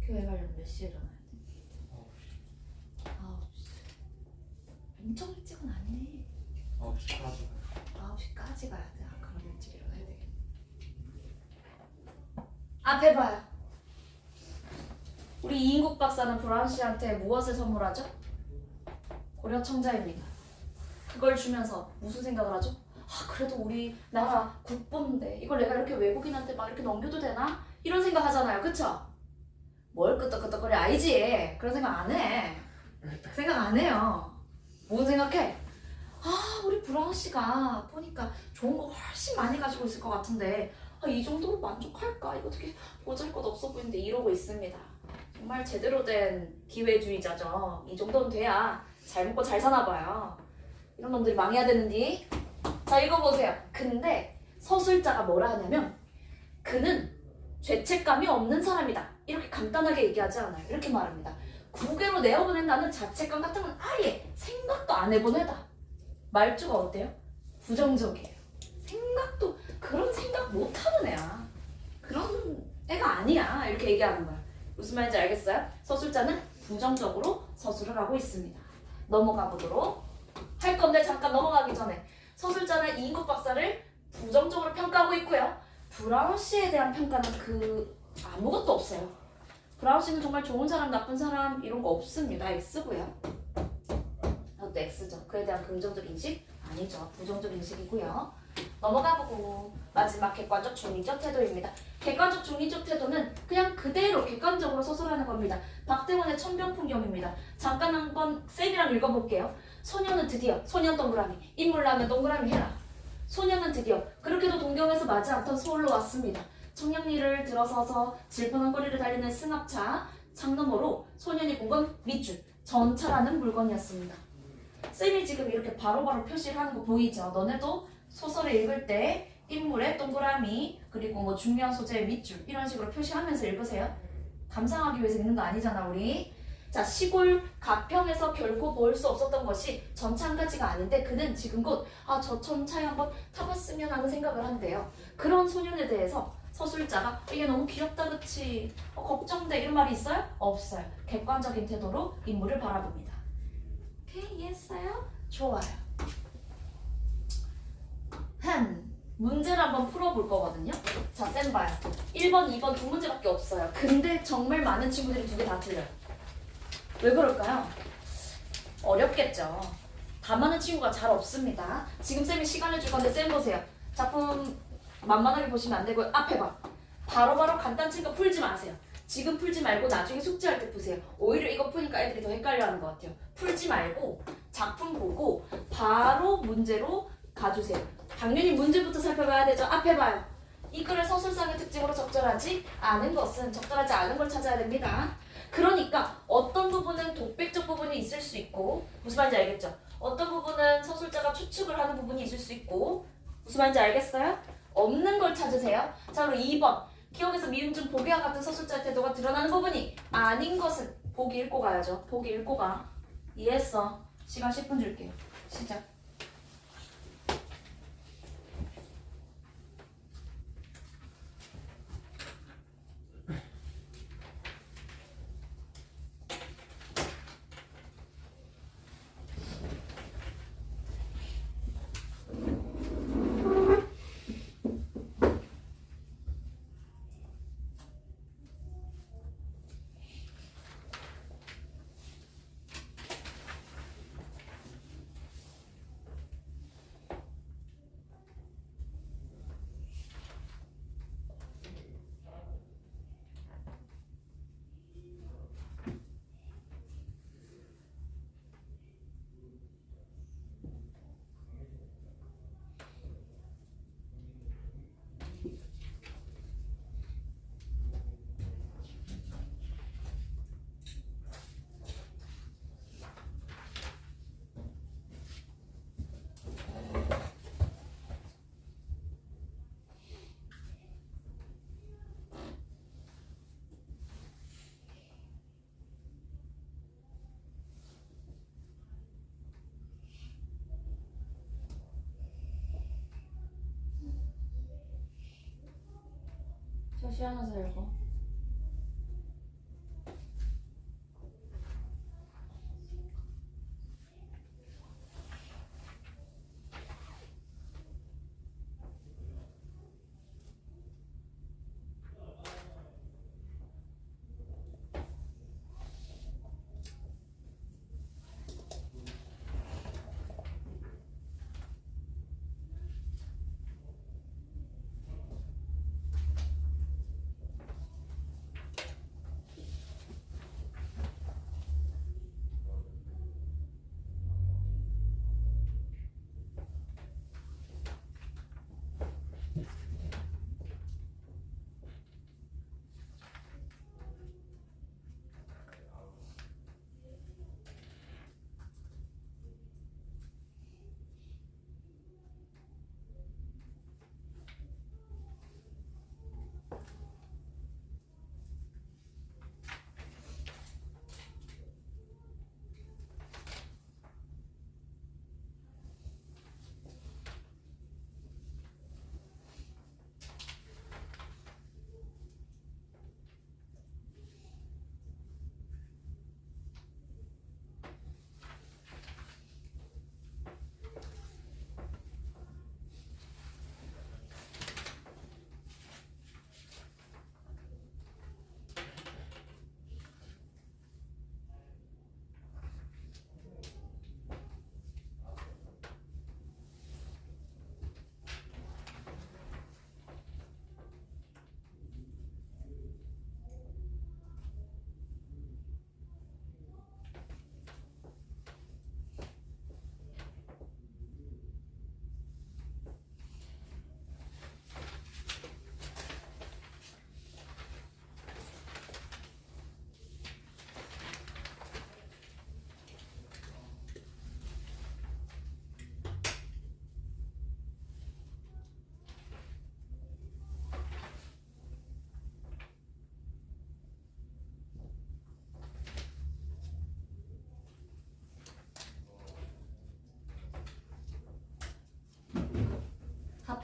S1: 교회 가려면 몇 시에 일어나야 돼? 9시. 엄청 일찍은 아니네.
S3: 9시까지.
S1: 9시까지 가야 돼. 그럼 일찍 일어나야 되겠네. 앞에 봐요. 우리 이인국 박사는 브라운 씨한테 무엇을 선물하죠? 고려 청자입니다. 그걸 주면서 무슨 생각을 하죠? 그래도 우리 나라 국보인데 이걸 내가 이렇게 외국인한테 막 이렇게 넘겨도 되나? 이런 생각 하잖아요. 그쵸? 뭘 끄떡끄떡거려 알지? 그런 생각 안 해. 생각 안 해요. 뭔 생각해? 우리 브라운 씨가 보니까 좋은 거 훨씬 많이 가지고 있을 것 같은데 이 정도로 만족할까? 이거 되게 보잘것 없어 보이는데 이러고 있습니다. 정말 제대로 된 기회주의자죠. 이 정도는 돼야 잘 먹고 잘 사나 봐요. 이런 놈들이 망해야 되는데. 자, 읽어보세요. 근데 서술자가 뭐라 하냐면 그는 죄책감이 없는 사람이다. 이렇게 간단하게 얘기하지 않아요. 이렇게 말합니다. 국외로 내어보낸 나는 자책감 같은 건 아예 생각도 안 해본 애다. 말투가 어때요? 부정적이에요. 생각도 그런 생각 못하는 애야. 그런 애가 아니야. 이렇게 얘기하는 거야. 무슨 말인지 알겠어요? 서술자는 부정적으로 서술을 하고 있습니다. 넘어가 보도록 할 건데 잠깐 넘어가기 전에 서술자는 이인국 박사를 부정적으로 평가하고 있고요. 브라운 씨에 대한 평가는 아무것도 없어요. 브라운 씨는 정말 좋은 사람, 나쁜 사람 이런 거 없습니다. X고요. 이것도 X죠. 그에 대한 긍정적 인식 아니죠. 부정적 인식이고요. 넘어가보고 마지막 객관적 중립적 태도입니다. 객관적 중립적 태도는 그냥 그대로 객관적으로 서술하는 겁니다. 박대원의 천병풍경입니다. 잠깐 한번 쌤이랑 읽어볼게요. 소녀는 드디어 소년 동그라미 인물 나면 동그라미 해라. 소녀는 드디어 그렇게도 동경에서 맞지 않던 서울로 왔습니다. 청량리를 들어서서 질펀한 거리를 달리는 승합차 창 너머로 소년이 본 건 밑줄 전차라는 물건이었습니다. 쌤이 지금 이렇게 바로바로 표시를 하는 거 보이죠? 너네도 소설을 읽을 때 인물의 동그라미 그리고 뭐 중요한 소재의 밑줄 이런 식으로 표시하면서 읽으세요. 감상하기 위해서 읽는 거 아니잖아 우리. 자, 시골 가평에서 결코 볼 수 없었던 것이 전차 한 가지가 아닌데 그는 지금 곧 저 전차에 한번 타봤으면 하는 생각을 한대요. 그런 소년에 대해서 서술자가 이게 너무 귀엽다 그치? 걱정돼 이런 말이 있어요? 없어요. 객관적인 태도로 인물을 바라봅니다. 오케이, 이해했어요? 좋아요. 문제를 한번 풀어볼 거거든요. 자, 쌤 봐요. 1번, 2번 두 문제밖에 없어요. 근데 정말 많은 친구들이 두 개 다 틀려요. 왜 그럴까요? 어렵겠죠. 다 많은 친구가 잘 없습니다. 지금 쌤이 시간을 줄 건데 쌤 보세요. 작품 만만하게 보시면 안 되고요. 앞에 봐. 바로바로 간단치 거 풀지 마세요. 지금 풀지 말고 나중에 숙제할 때 푸세요. 오히려 이거 푸니까 애들이 더 헷갈려하는 것 같아요. 풀지 말고 작품 보고 바로 문제로 가주세요. 당연히 문제부터 살펴봐야 되죠. 앞에 봐요. 이 글의 서술상의 특징으로 적절하지 않은 것은 적절하지 않은 걸 찾아야 됩니다. 그러니까 어떤 부분은 독백적 부분이 있을 수 있고 무슨 말인지 알겠죠? 어떤 부분은 서술자가 추측을 하는 부분이 있을 수 있고 무슨 말인지 알겠어요? 없는 걸 찾으세요. 자, 그럼 2번 기억에서 미음중 보기와 같은 서술자의 태도가 드러나는 부분이 아닌 것은 보기 읽고 가야죠. 보기 읽고 가. 이해했어. 시간 10분 줄게요. 시작. 시원해서 읽어.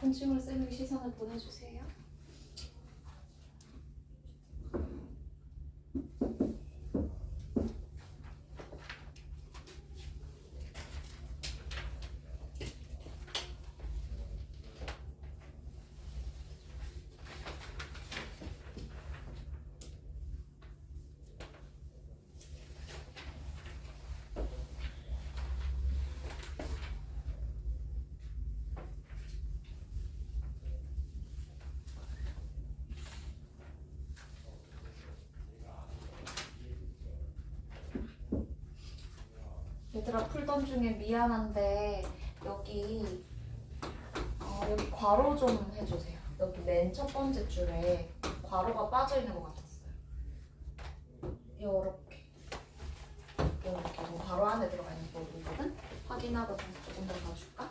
S1: 아픈 친구를 쌤에게 시선을 보내주세요. 얘들아, 풀던 중에 미안한데 여기 여기 괄호 좀 해주세요. 여기 맨 첫 번째 줄에 괄호가 빠져 있는 것 같았어요. 요렇게 괄호 안에 들어가 있는 부분이거든. 확인하고 조금 더 봐줄까?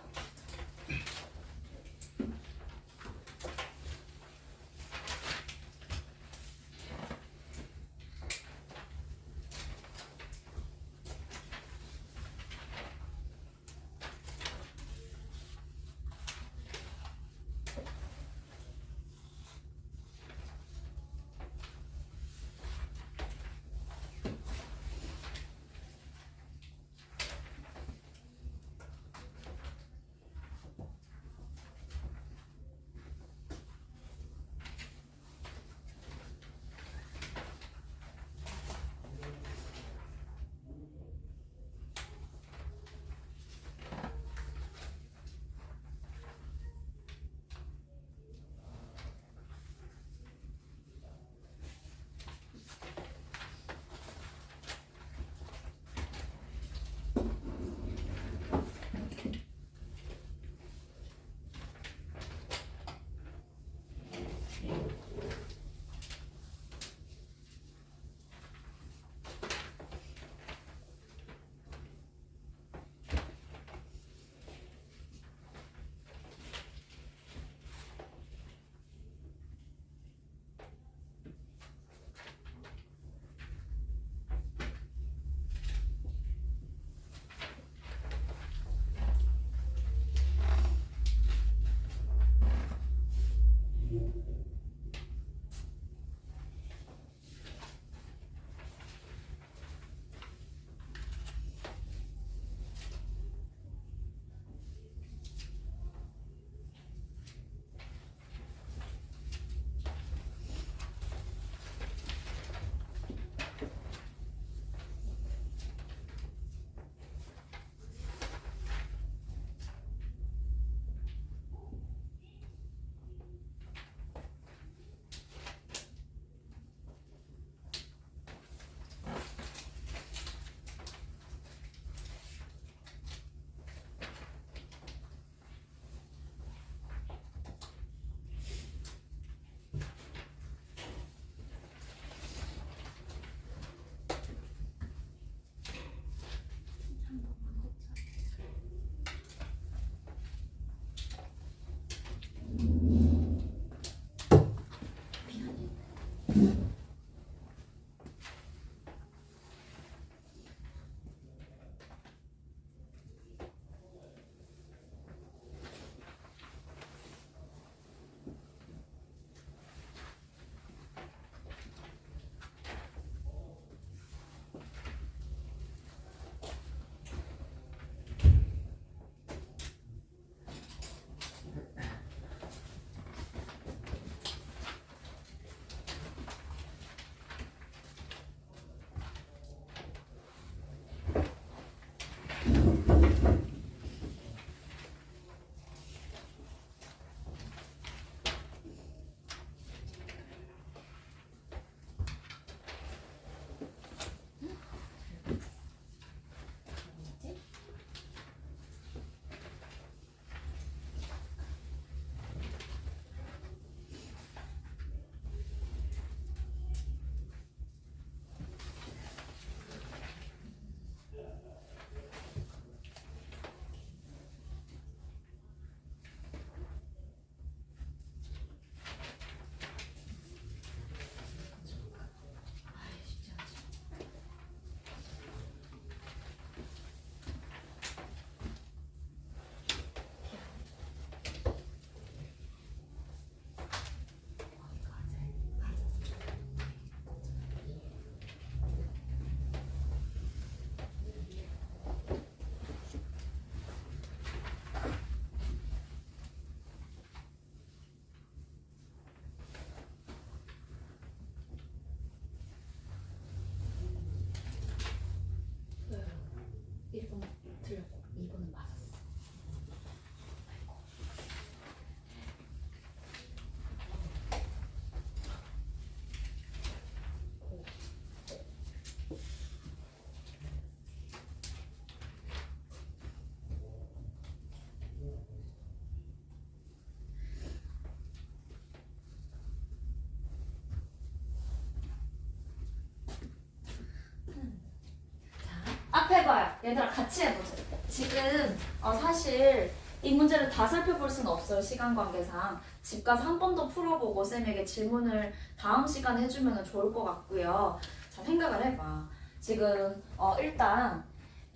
S1: 좋아요. 얘들아 같이 해보자. 지금 사실 이 문제를 다 살펴볼 수는 없어요. 시간 관계상. 집 가서 한 번 더 풀어보고 쌤에게 질문을 다음 시간에 해주면 좋을 것 같고요. 자, 생각을 해봐. 지금 일단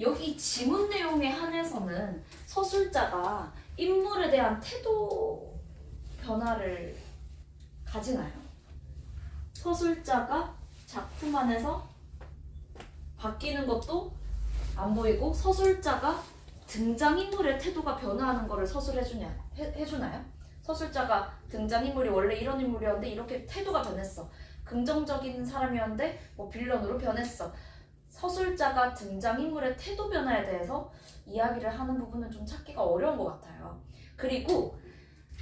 S1: 여기 지문 내용에 한해서는 서술자가 인물에 대한 태도 변화를 가지나요? 서술자가 작품 안에서 바뀌는 것도 안 보이고 서술자가 등장인물의 태도가 변화하는 거를 해주나요? 서술자가 등장인물이 원래 이런 인물이었는데 이렇게 태도가 변했어. 긍정적인 사람이었는데 뭐 빌런으로 변했어. 서술자가 등장인물의 태도 변화에 대해서 이야기를 하는 부분은 좀 찾기가 어려운 것 같아요. 그리고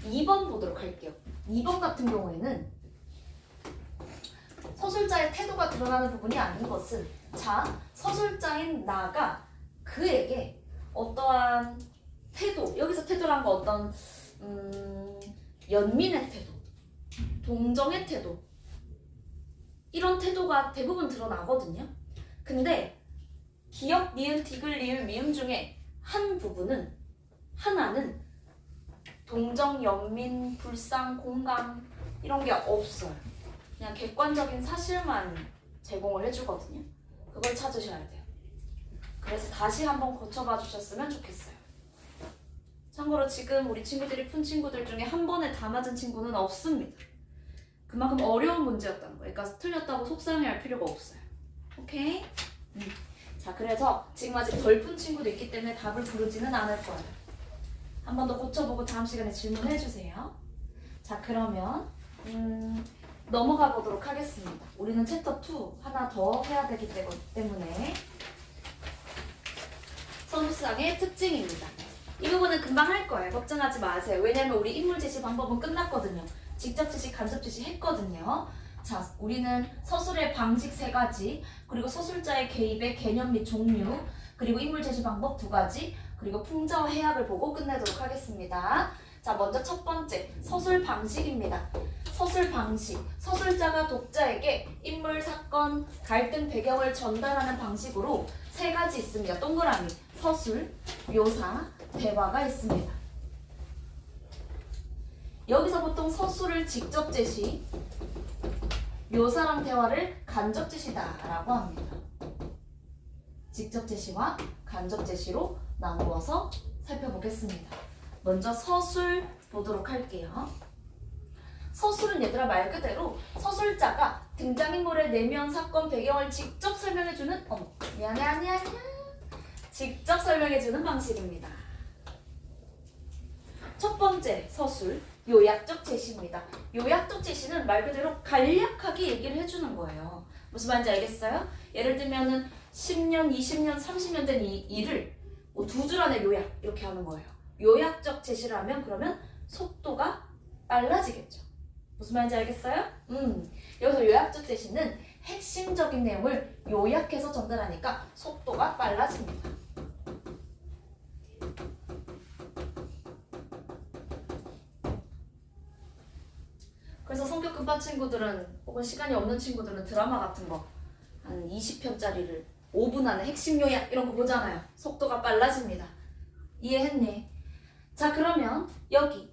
S1: 2번 보도록 할게요. 2번 같은 경우에는 서술자의 태도가 드러나는 부분이 아닌 것은 서술자인 나가 그에게 어떠한 태도, 여기서 태도란 거 어떤 연민의 태도, 동정의 태도 이런 태도가 대부분 드러나거든요. 근데 기역, 니은, 디귿, 리을, 미음 중에 하나는 동정, 연민, 불상, 공감 이런 게 없어요. 그냥 객관적인 사실만 제공을 해주거든요. 그걸 찾으셔야 돼요. 그래서 다시 한번 고쳐봐 주셨으면 좋겠어요. 참고로 지금 우리 친구들이 푼 친구들 중에 한 번에 다 맞은 친구는 없습니다. 그만큼 어려운 문제였다는 거예요. 그러니까 틀렸다고 속상해할 필요가 없어요. 오케이? 자, 그래서 지금 아직 덜 푼 친구도 있기 때문에 답을 부르지는 않을 거예요. 한 번 더 고쳐보고 다음 시간에 질문해주세요. 자, 그러면 넘어가 보도록 하겠습니다. 우리는 챕터 2 하나 더 해야 되기 때문에 선우상의 특징입니다. 이 부분은 금방 할 거예요. 걱정하지 마세요. 왜냐면 우리 인물 제시 방법은 끝났거든요. 직접 제시, 간접 제시 했거든요. 자, 우리는 서술의 방식 3가지, 그리고 서술자의 개입의 개념 및 종류, 그리고 인물 제시 방법 2가지, 그리고 풍자와 해학을 보고 끝내도록 하겠습니다. 자, 먼저 첫 번째, 서술 방식입니다. 서술 방식. 서술자가 독자에게 인물, 사건, 갈등 배경을 전달하는 방식으로 3가지 있습니다. 동그라미. 서술, 묘사, 대화가 있습니다. 여기서 보통 서술을 직접 제시, 묘사랑 대화를 간접 제시다라고 합니다. 직접 제시와 간접 제시로 나누어서 살펴보겠습니다. 먼저 서술 보도록 할게요. 서술은 얘들아 말 그대로 서술자가 등장인물의 내면, 사건, 배경을 직접 설명해주는 직접 설명해주는 방식입니다. 첫 번째 서술, 요약적 제시입니다. 요약적 제시는 말 그대로 간략하게 얘기를 해주는 거예요. 무슨 말인지 알겠어요? 예를 들면은 10년, 20년, 30년 된 이 일을 뭐 2줄 안에 요약 이렇게 하는 거예요. 요약적 제시를 하면 그러면 속도가 빨라지겠죠. 무슨 말인지 알겠어요? 여기서 요약적 제시는 핵심적인 내용을 요약해서 전달하니까 속도가 빨라집니다. 그래서 성격 급한 친구들은 혹은 시간이 없는 친구들은 드라마 같은 거 한 20편짜리를 5분 안에 핵심 요약 이런 거 보잖아요. 속도가 빨라집니다. 이해했니? 자, 그러면 여기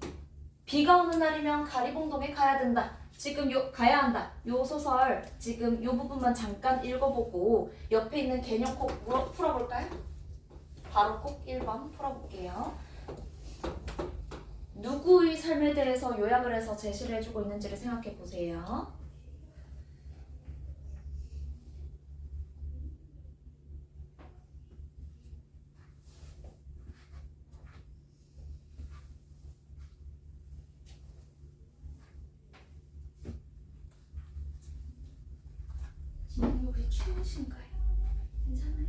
S1: 비가 오는 날이면 가리봉동에 가야 된다. 지금 가야 한다. 요 소설 지금 요 부분만 잠깐 읽어보고 옆에 있는 개념 꼭 풀어볼까요? 바로 꼭 1번 풀어볼게요. 누구의 삶에 대해서 요약을 해서 제시를 해주고 있는지를 생각해 보세요. 지금 혹시 추우신가요? 괜찮아요?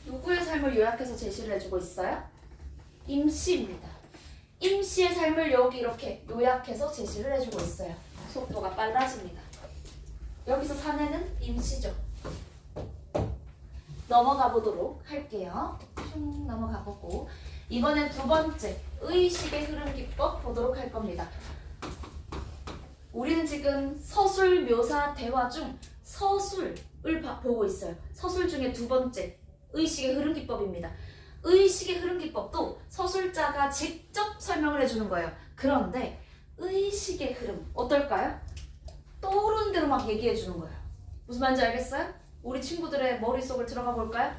S1: 누구의 삶을 요약해서 제시를 해주고 있어요? 임씨입니다. 임씨의 삶을 여기 이렇게 요약해서 제시를 해주고 있어요. 속도가 빨라집니다. 여기서 사내는 임씨죠. 넘어가 보도록 할게요. 쭉 넘어가 보고 이번엔 두 번째 의식의 흐름 기법 보도록 할 겁니다. 우리는 지금 서술, 묘사, 대화 중 서술을 보고 있어요. 서술 중에 두 번째 의식의 흐름 기법입니다. 의식의 흐름 기법도 서술자가 직접 설명을 해주는 거예요. 그런데 의식의 흐름 어떨까요? 떠오르는 대로 막 얘기해 주는 거예요. 무슨 말인지 알겠어요? 우리 친구들의 머릿속을 들어가 볼까요?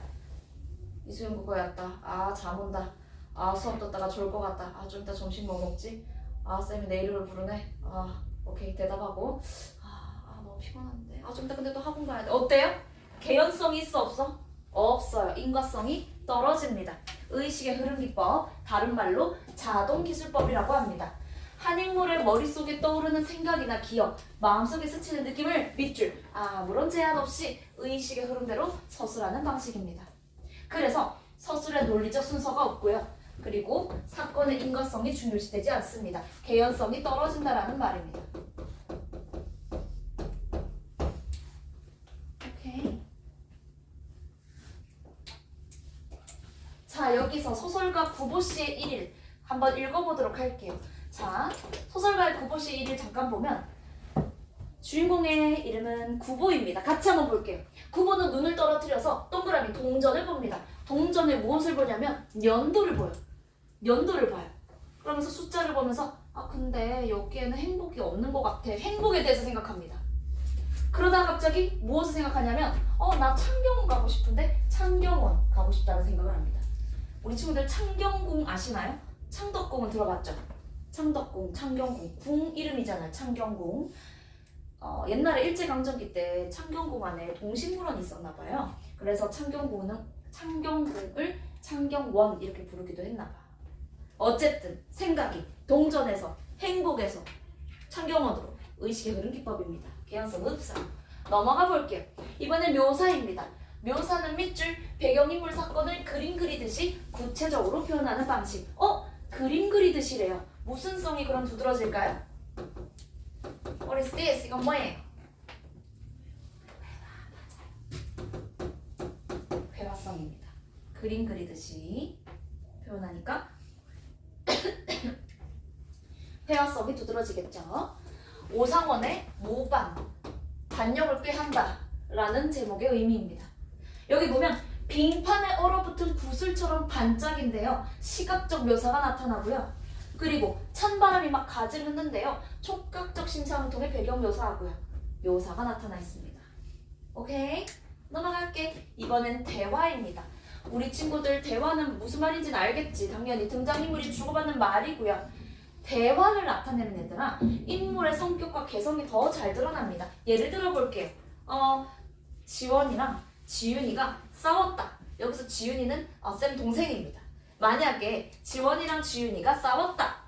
S1: 이수영 그거였다. 아, 잠 온다. 아, 수업 듣다가 졸 것 같다. 아, 좀 이따 점심 뭐 먹지? 아, 쌤이 내 이름을 부르네. 아, 오케이, 대답하고. 너무 피곤한데. 아, 좀 이따 근데 또 학원 가야 돼. 어때요? 개연성이 있어, 없어? 없어요. 인과성이 떨어집니다. 의식의 흐름 기법, 다른 말로 자동 기술법이라고 합니다. 한 인물의 머릿속에 떠오르는 생각이나 기억, 마음속에 스치는 느낌을 밑줄 아무런 제한 없이 의식의 흐름대로 서술하는 방식입니다. 그래서 서술의 논리적 순서가 없고요. 그리고 사건의 인과성이 중요시되지 않습니다. 개연성이 떨어진다라는 말입니다. 오케이. 자, 여기서 소설가 구보씨의 일일 한번 읽어보도록 할게요. 자, 소설가의 구보씨의 일일 잠깐 보면 주인공의 이름은 구보입니다. 같이 한번 볼게요. 구보는 눈을 떨어뜨려서 동그라미 동전을 봅니다. 동전에 무엇을 보냐면 연도를 보여요. 연도를 봐요. 그러면서 숫자를 보면서 아, 근데 여기에는 행복이 없는 것 같아. 행복에 대해서 생각합니다. 그러다가 갑자기 무엇을 생각하냐면 나 창경원 가고 싶은데 창경원 가고 싶다는 생각을 합니다. 우리 친구들 창경궁 아시나요? 창덕궁은 들어봤죠? 창덕궁, 창경궁, 궁 이름이잖아요. 창경궁. 옛날에 일제강점기 때 창경궁 안에 동식물원이 있었나 봐요. 그래서 창경궁을 창경원 이렇게 부르기도 했나 봐. 어쨌든 생각이 동전에서 행복에서 창경원으로 의식의 흐름 기법입니다. 개연성 없어요. 넘어가 볼게요. 이번엔 묘사입니다. 묘사는 밑줄 배경인물 사건을 그림 그리듯이 구체적으로 표현하는 방식. 그림 그리듯이래요. 무슨 성이 그럼 두드러질까요? What is this? 이건 뭐예요? 회화성입니다. 그림 그리듯이 표현하니까 회화성이 두드러지겠죠. 오상원의 모반, 반역을 꾀한다 라는 제목의 의미입니다. 여기 보면 빙판에 얼어붙은 구슬처럼 반짝인데요. 시각적 묘사가 나타나고요. 그리고 찬바람이 막 가지를 흔든데요. 촉각적 심사운동의 배경 묘사하고요. 묘사가 나타나 있습니다. 오케이? 넘어갈게. 이번엔 대화입니다. 우리 친구들 대화는 무슨 말인지는 알겠지? 당연히 등장인물이 주고받는 말이고요. 대화를 나타내는 애들아 인물의 성격과 개성이 더 잘 드러납니다. 예를 들어 볼게요. 지원이랑 지윤이가 싸웠다. 여기서 지윤이는 쌤 동생입니다. 만약에 지원이랑 지윤이가 싸웠다.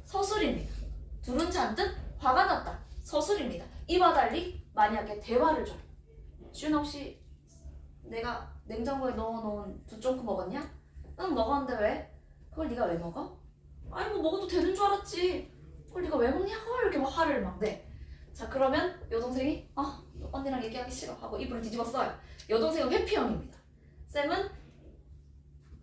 S1: 서술입니다. 둘은 잔뜩 화가 났다. 서술입니다. 이와 달리 만약에 대화를 줘요. 지윤아 혹시 내가 냉장고에 넣어놓은 두쫑크 먹었냐? 응 먹었는데 왜? 그걸 네가 왜 먹어? 아니 뭐 먹어도 되는 줄 알았지. 그걸 네가 왜 먹냐고 이렇게 막 화를 막 내. 자 그러면 여동생이 언니랑 얘기하기 싫어 하고 이불을 뒤집어 써요. 여동생은 회피형입니다. 쌤은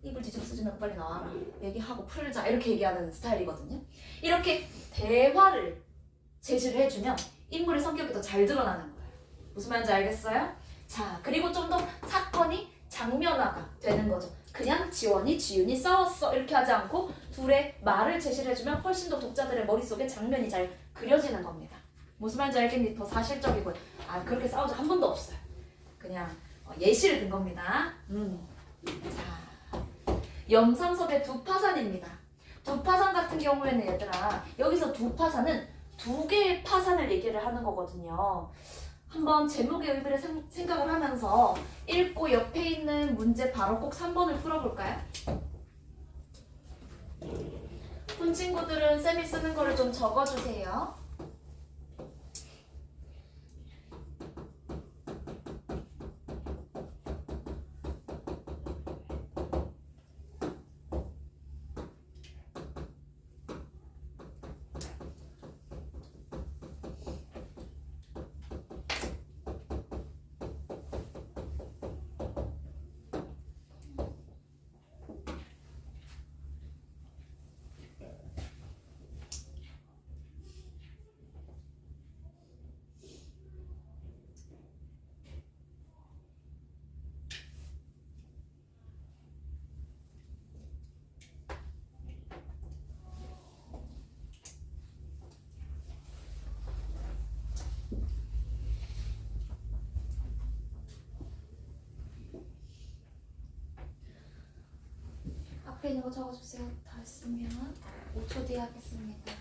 S1: 이불 뒤집어 쓰지 말고 빨리 나와라. 얘기하고 풀자 이렇게 얘기하는 스타일이거든요. 이렇게 대화를 제시를 해주면 인물의 성격이 더 잘 드러나는 거예요. 무슨 말인지 알겠어요? 자 그리고 좀 더 사건이 장면화가 되는 거죠. 그냥 지원이 지윤이 싸웠어 이렇게 하지 않고 둘의 말을 제시를 해주면 훨씬 더 독자들의 머릿속에 장면이 잘 그려지는 겁니다. 무슨 말인지 알겠니? 더 사실적이고 그렇게 싸운 적 한 번도 없어요. 그냥 예시를 든 겁니다. 자, 염상섭의 두파산입니다. 두파산 같은 경우에는 얘들아 여기서 두파산은 두 개의 파산을 얘기를 하는 거거든요. 한번 제목의 의미를 생각을 하면서 읽고 옆에 있는 문제 바로 꼭 3번을 풀어볼까요? 본 친구들은 쌤이 쓰는 거를 좀 적어주세요. 있는 거 적어주세요. 다 했으면 5초 뒤에 하겠습니다.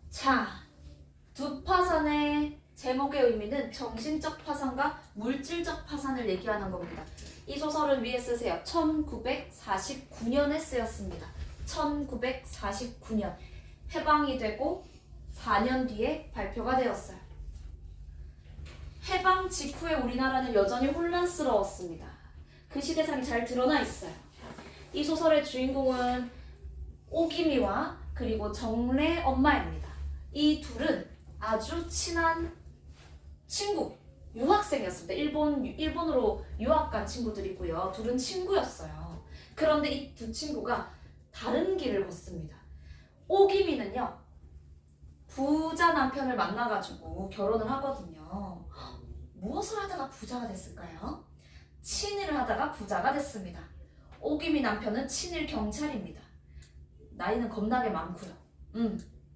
S1: 자, 두 파산의 제목의 의미는 정신적 파산과 물질적 파산을 얘기하는 겁니다. 이 소설은 위에 쓰세요. 1949년에 쓰였습니다. 1949년. 해방이 되고 4년 뒤에 발표가 되었어요. 해방 직후에 우리나라는 여전히 혼란스러웠습니다. 그 시대상이 잘 드러나 있어요. 이 소설의 주인공은 오기미와 그리고 정래 엄마입니다. 이 둘은 아주 친한 친구, 유학생이었습니다. 일본으로 유학 간 친구들이고요. 둘은 친구였어요. 그런데 이 두 친구가 다른 길을 걷습니다. 오기미는요, 부자 남편을 만나가지고 결혼을 하거든요. 무엇을 하다가 부자가 됐을까요? 친일을 하다가 부자가 됐습니다. 오기미 남편은 친일 경찰입니다. 나이는 겁나게 많고요.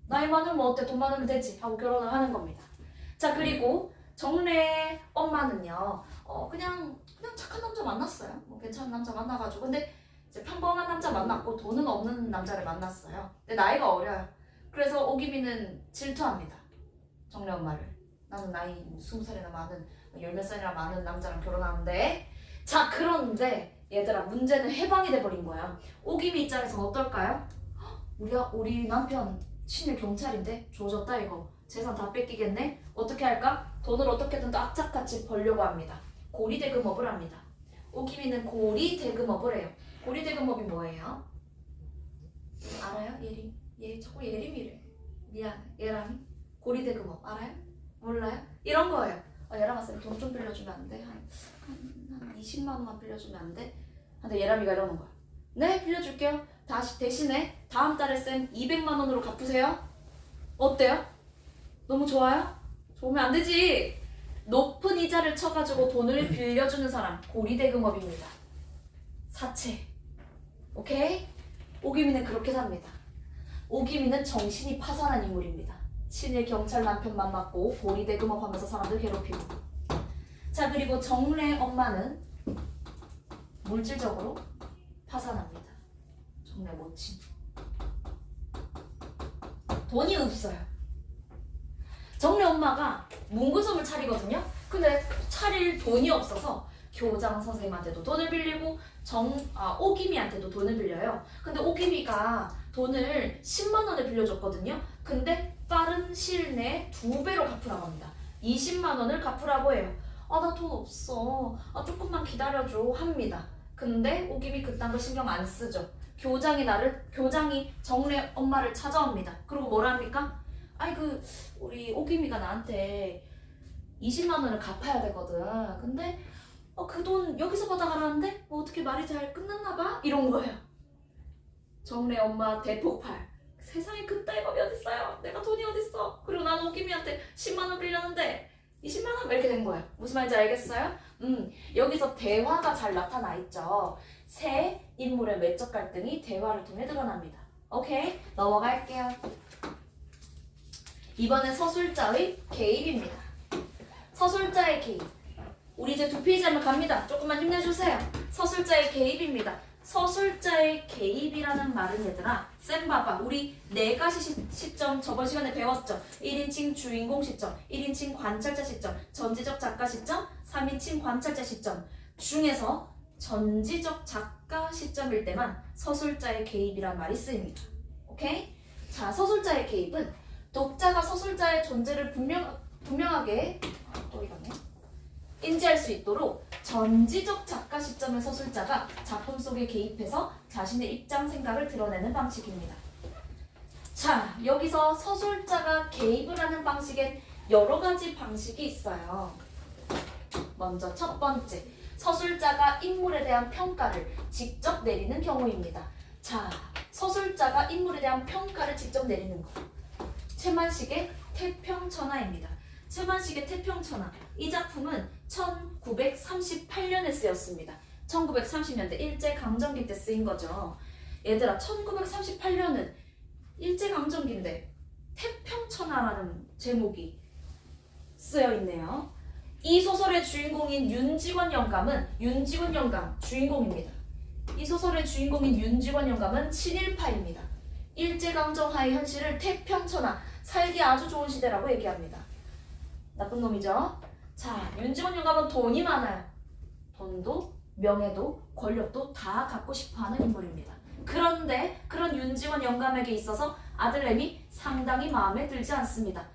S1: 나이 많으면 뭐 어때? 돈 많으면 되지 하고 결혼을 하는 겁니다. 자, 그리고 정래 엄마는요, 그냥 착한 남자 만났어요. 뭐 괜찮은 남자 만나가지고. 근데 이제 평범한 남자 만났고 돈은 없는 남자를 만났어요. 근데 나이가 어려요. 그래서 오기미는 질투합니다. 정래 엄마를. 나는 나이 20살이나 많은, 10몇 살이나 많은 남자랑 결혼하는데. 자, 그런데 얘들아, 문제는 해방이 돼버린 거야. 오기미 입장에서는 어떨까요? 우리 남편 친일 경찰인데 조졌다 이거. 재산 다 뺏기겠네? 어떻게 할까? 돈을 어떻게든 또 악착같이 벌려고 합니다. 고리대금업을 합니다. 오기미는 고리대금업을 해요. 고리대금업이 뭐예요? 알아요? 예림? 얘 자꾸 예림이래. 미안. 예람이? 고리대금업 알아요? 몰라요? 이런 거예요. 예람아 쌤 돈 좀 빌려주면 안 돼? 한 20만 원만 빌려주면 안 돼? 근데 예람이가 이러는 거야. 네, 빌려줄게요. 대신에 다음 달에 쌤 200만 원으로 갚으세요. 어때요? 너무 좋아요? 좋으면 안 되지. 높은 이자를 쳐가지고 돈을 빌려주는 사람, 고리대금업입니다. 사채. 오케이? 오기미는 그렇게 삽니다. 오기미는 정신이 파산한 인물입니다. 친일 경찰 남편 만났고 고리대금업 하면서 사람들 괴롭히고. 자, 그리고 정래 엄마는 물질적으로 파산합니다. 정래 모친. 돈이 없어요. 정래 엄마가 문구점을 차리거든요. 근데 차릴 돈이 없어서 교장 선생님한테도 돈을 빌리고 오기미한테도 돈을 빌려요. 근데 오기미가 돈을 10만 원을 빌려줬거든요. 근데 빠른 시일 내에 2배로 갚으라고 합니다. 20만 원을 갚으라고 해요. 나 돈 없어. 조금만 기다려줘 합니다. 근데 오기미 그딴 거 신경 안 쓰죠. 교장이 정래 엄마를 찾아옵니다. 그리고 뭐라 합니까? 우리 오기미가 나한테 20만 원을 갚아야 되거든. 근데 그 돈 여기서 받아가라는데 어떻게 말이 잘 끝났나 봐? 이런 거예요. 정래 엄마 대폭발. 세상에 그따위 법이 어딨어요? 내가 돈이 어딨어? 그리고 나는 오기미한테 10만 원 빌렸는데 20만 원? 이렇게 된 거예요. 무슨 말인지 알겠어요? 여기서 대화가 잘 나타나 있죠. 세 인물의 외적 갈등이 대화를 통해 드러납니다. 오케이? 넘어갈게요. 이번엔 서술자의 개입입니다. 서술자의 개입. 우리 이제 2페이지 하면 갑니다. 조금만 힘내주세요. 서술자의 개입입니다. 서술자의 개입이라는 말은 얘들아, 쌤 봐봐. 우리 4가지 시점 저번 시간에 배웠죠. 1인칭 주인공 시점, 1인칭 관찰자 시점, 전지적 작가 시점, 3인칭 관찰자 시점 중에서 전지적 작가 시점일 때만 서술자의 개입이란 말이 쓰입니다. 오케이? 자, 서술자의 개입은 독자가 서술자의 존재를 분명하게 인지할 수 있도록 전지적 작가 시점의 서술자가 작품 속에 개입해서 자신의 입장, 생각을 드러내는 방식입니다. 자, 여기서 서술자가 개입을 하는 방식엔 여러 가지 방식이 있어요. 먼저 첫 번째, 서술자가 인물에 대한 평가를 직접 내리는 경우입니다. 자, 서술자가 인물에 대한 평가를 직접 내리는 거. 최만식의 태평천하입니다. 최만식의 태평천하. 이 작품은 1938년에 쓰였습니다. 1930년대 일제강점기 때 쓰인 거죠. 얘들아 1938년은 일제강점기인데 태평천하라는 제목이 쓰여 있네요. 이 소설의 주인공인 윤직원 영감은 윤직원 영감 주인공입니다. 이 소설의 주인공인 윤직원 영감은 친일파입니다. 일제강점하의 현실을 태평천하 살기 아주 좋은 시대라고 얘기합니다. 나쁜 놈이죠. 자, 윤직원 영감은 돈이 많아요. 돈도 명예도 권력도 다 갖고 싶어하는 인물입니다. 그런데 그런 윤직원 영감에게 있어서 아들내미 상당히 마음에 들지 않습니다.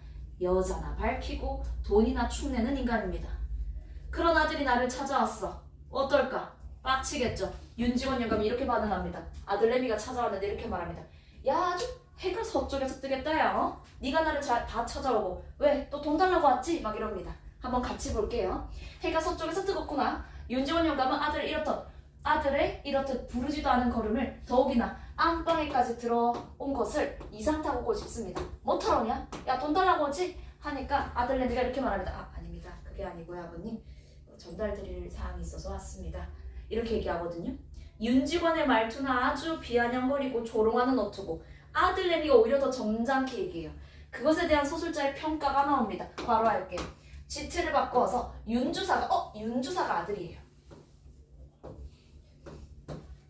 S1: 여자나 밝히고 돈이나 축내는 인간입니다. 그런 아들이 나를 찾아왔어. 어떨까? 빡치겠죠. 윤직원 영감이 이렇게 반응합니다. 아들내미가 찾아왔는데 이렇게 말합니다. 야, 아주 해가 서쪽에서 뜨겠다 야. 네가 나를 다 찾아오고 왜? 또 돈 달라고 왔지? 막 이럽니다. 한번 같이 볼게요. 해가 서쪽에서 뜨겁구나. 윤직원 영감은 아들의 이렇듯 부르지도 않은 걸음을 더욱이나 안방에까지 들어온 것을 이상 타고 오고 싶습니다. 뭐 타러냐? 야, 돈 달라고 오지? 하니까 아들내미가 이렇게 말합니다. 아닙니다. 그게 아니고요, 아버님. 전달드릴 사항이 있어서 왔습니다. 이렇게 얘기하거든요. 윤직원의 말투는 아주 비아냥거리고 조롱하는 어투고 아들내미가 오히려 더 점잖게 얘기해요. 그것에 대한 소설자의 평가가 나옵니다. 바로 할게요. 지체를 바꿔서 윤주사가 아들이에요.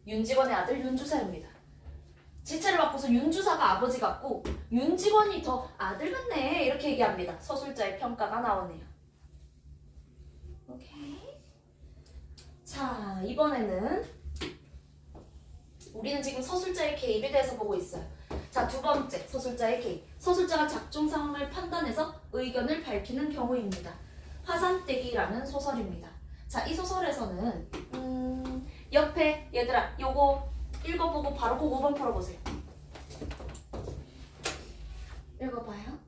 S1: 윤직원의 아들 윤주사입니다. 지체를 바꿔서 윤주사가 아버지 같고 윤직원이 더 아들 같네 이렇게 얘기합니다. 서술자의 평가가 나오네요. 오케이. 자, 이번에는 우리는 지금 서술자의 개입에 대해서 보고 있어요. 자, 두 번째 서술자의 개입. 서술자가 작중 상황을 판단해서 의견을 밝히는 경우입니다. 화산떼기라는 소설입니다. 자, 이 소설에서는 옆에 얘들아 요거 읽어보고 바로 그 5번 풀어보세요. 읽어봐요.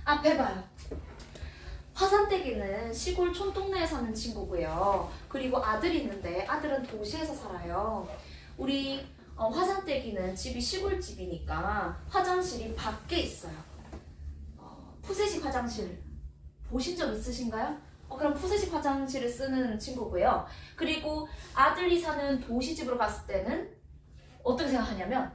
S1: 앞에 봐요. 화산떼기는 시골 촌동네에 사는 친구고요. 그리고 아들이 있는데 아들은 도시에서 살아요. 우리 화산떼기는 집이 시골집이니까 화장실이 밖에 있어요. 푸세식 화장실 보신 적 있으신가요? 그럼 푸세식 화장실을 쓰는 친구고요. 그리고 아들이 사는 도시집으로 갔을 때는 어떻게 생각하냐면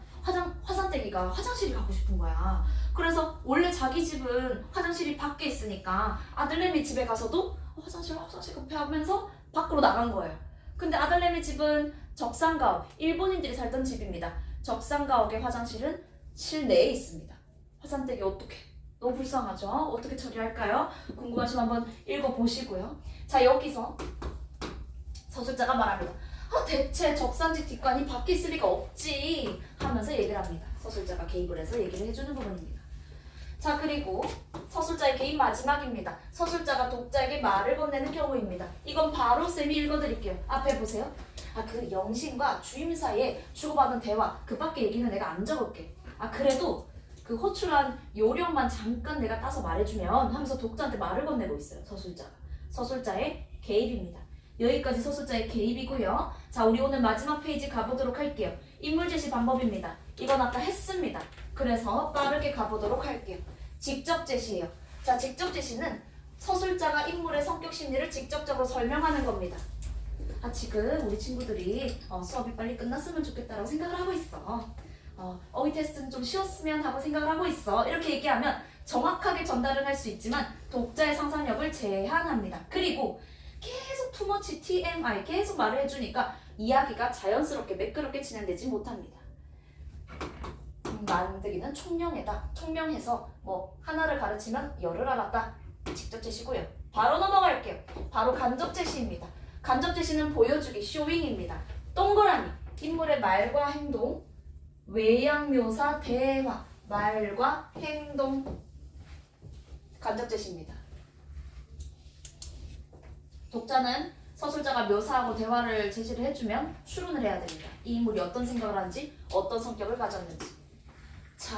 S1: 화산떼기가 화장실이 가고 싶은 거야. 그래서 원래 자기 집은 화장실이 밖에 있으니까 아들내미 집에 가서도 화장실 급해 하면서 밖으로 나간 거예요. 근데 아들내미 집은 적산가옥, 일본인들이 살던 집입니다. 적산가옥의 화장실은 실내에 있습니다. 화산떼기 어떻게? 너무 불쌍하죠? 어떻게 처리할까요? 궁금하시면 한번 읽어보시고요. 자, 여기서 서술자가 말합니다. 대체 적산지 뒷관이 밖에 있을 리가 없지 하면서 얘기를 합니다. 서술자가 개입을 해서 얘기를 해주는 부분입니다. 자, 그리고 서술자의 개입 마지막입니다. 서술자가 독자에게 말을 건네는 경우입니다. 이건 바로 쌤이 읽어드릴게요. 앞에 보세요. 그 영신과 주임 사이에 주고받은 대화 그 밖에 얘기는 내가 안 적을게. 그래도 그 호출한 요령만 잠깐 내가 따서 말해주면 하면서 독자한테 말을 건네고 있어요. 서술자가. 서술자의 개입입니다. 여기까지 서술자의 개입이고요. 자, 우리 오늘 마지막 페이지 가보도록 할게요. 인물 제시 방법입니다. 이건 아까 했습니다. 그래서 빠르게 가보도록 할게요. 직접 제시예요. 자, 직접 제시는 서술자가 인물의 성격 심리를 직접적으로 설명하는 겁니다. 지금 우리 친구들이 수업이 빨리 끝났으면 좋겠다라고 생각을 하고 있어. 어휘 테스트는 좀 쉬웠으면 하고 생각을 하고 있어. 이렇게 얘기하면 정확하게 전달은 할 수 있지만 독자의 상상력을 제한합니다. 그리고 계속 투머치 TMI 계속 말을 해주니까 이야기가 자연스럽게 매끄럽게 진행되지 못합니다. 만들기는 총명해다. 총명해서 하나를 가르치면 열을 알았다. 직접 제시고요. 바로 넘어갈게요. 바로 간접 제시입니다. 간접 제시는 보여주기, 쇼윙입니다. 동그라미, 인물의 말과 행동, 외양 묘사, 대화, 말과 행동, 간접 제시입니다. 독자는 서술자가 묘사하고 대화를 제시를 해주면 추론을 해야 됩니다. 이 인물이 어떤 생각을 하는지, 어떤 성격을 가졌는지. 자,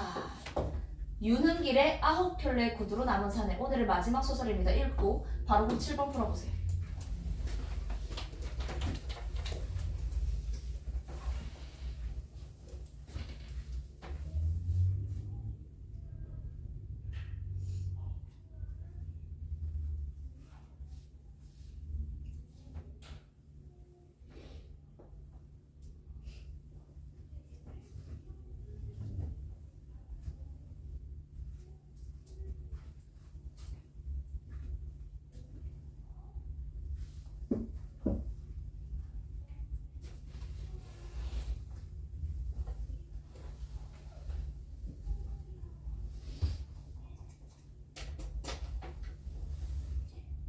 S1: 유능길의 9켤레의 구두로 남은 산에 오늘의 마지막 소설입니다. 읽고 바로 그 7번 풀어보세요.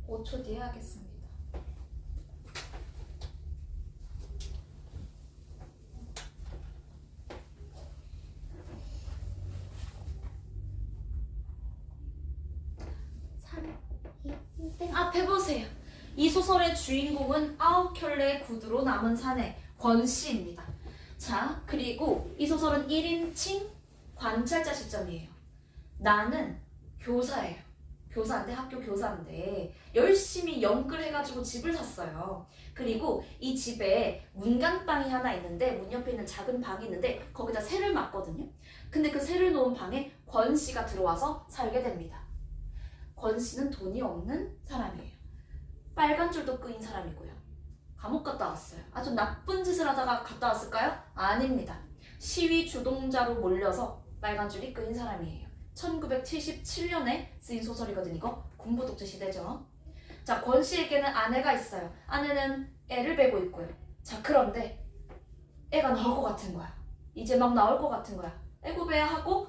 S1: 오 5초 뒤에 하겠습니다. 앞에 보세요. 이 소설의 주인공은 9켤레의 구두로 남은 산의 권씨입니다. 자, 그리고 이 소설은 1인칭 관찰자 시점이에요. 나는 교사예요. 교사인데, 학교 교사인데 열심히 연끌해가지고 집을 샀어요. 그리고 이 집에 문간방이 하나 있는데 문 옆에 있는 작은 방이 있는데 거기다 새를 놨거든요. 근데 그 새를 놓은 방에 권씨가 들어와서 살게 됩니다. 권씨는 돈이 없는 사람이에요. 빨간 줄도 끄인 사람이고요. 감옥 갔다 왔어요. 아주 나쁜 짓을 하다가 갔다 왔을까요? 아닙니다. 시위 주동자로 몰려서 빨간 줄이 끄인 사람이에요. 1977년에 쓰인 소설이거든요. 이거 군부 독재 시대죠. 자, 권 씨에게는 아내가 있어요. 아내는 애를 베고 있고요. 자, 그런데 애가 나올 것 같은 거야. 이제 막 나올 것 같은 거야. 애고 배야 하고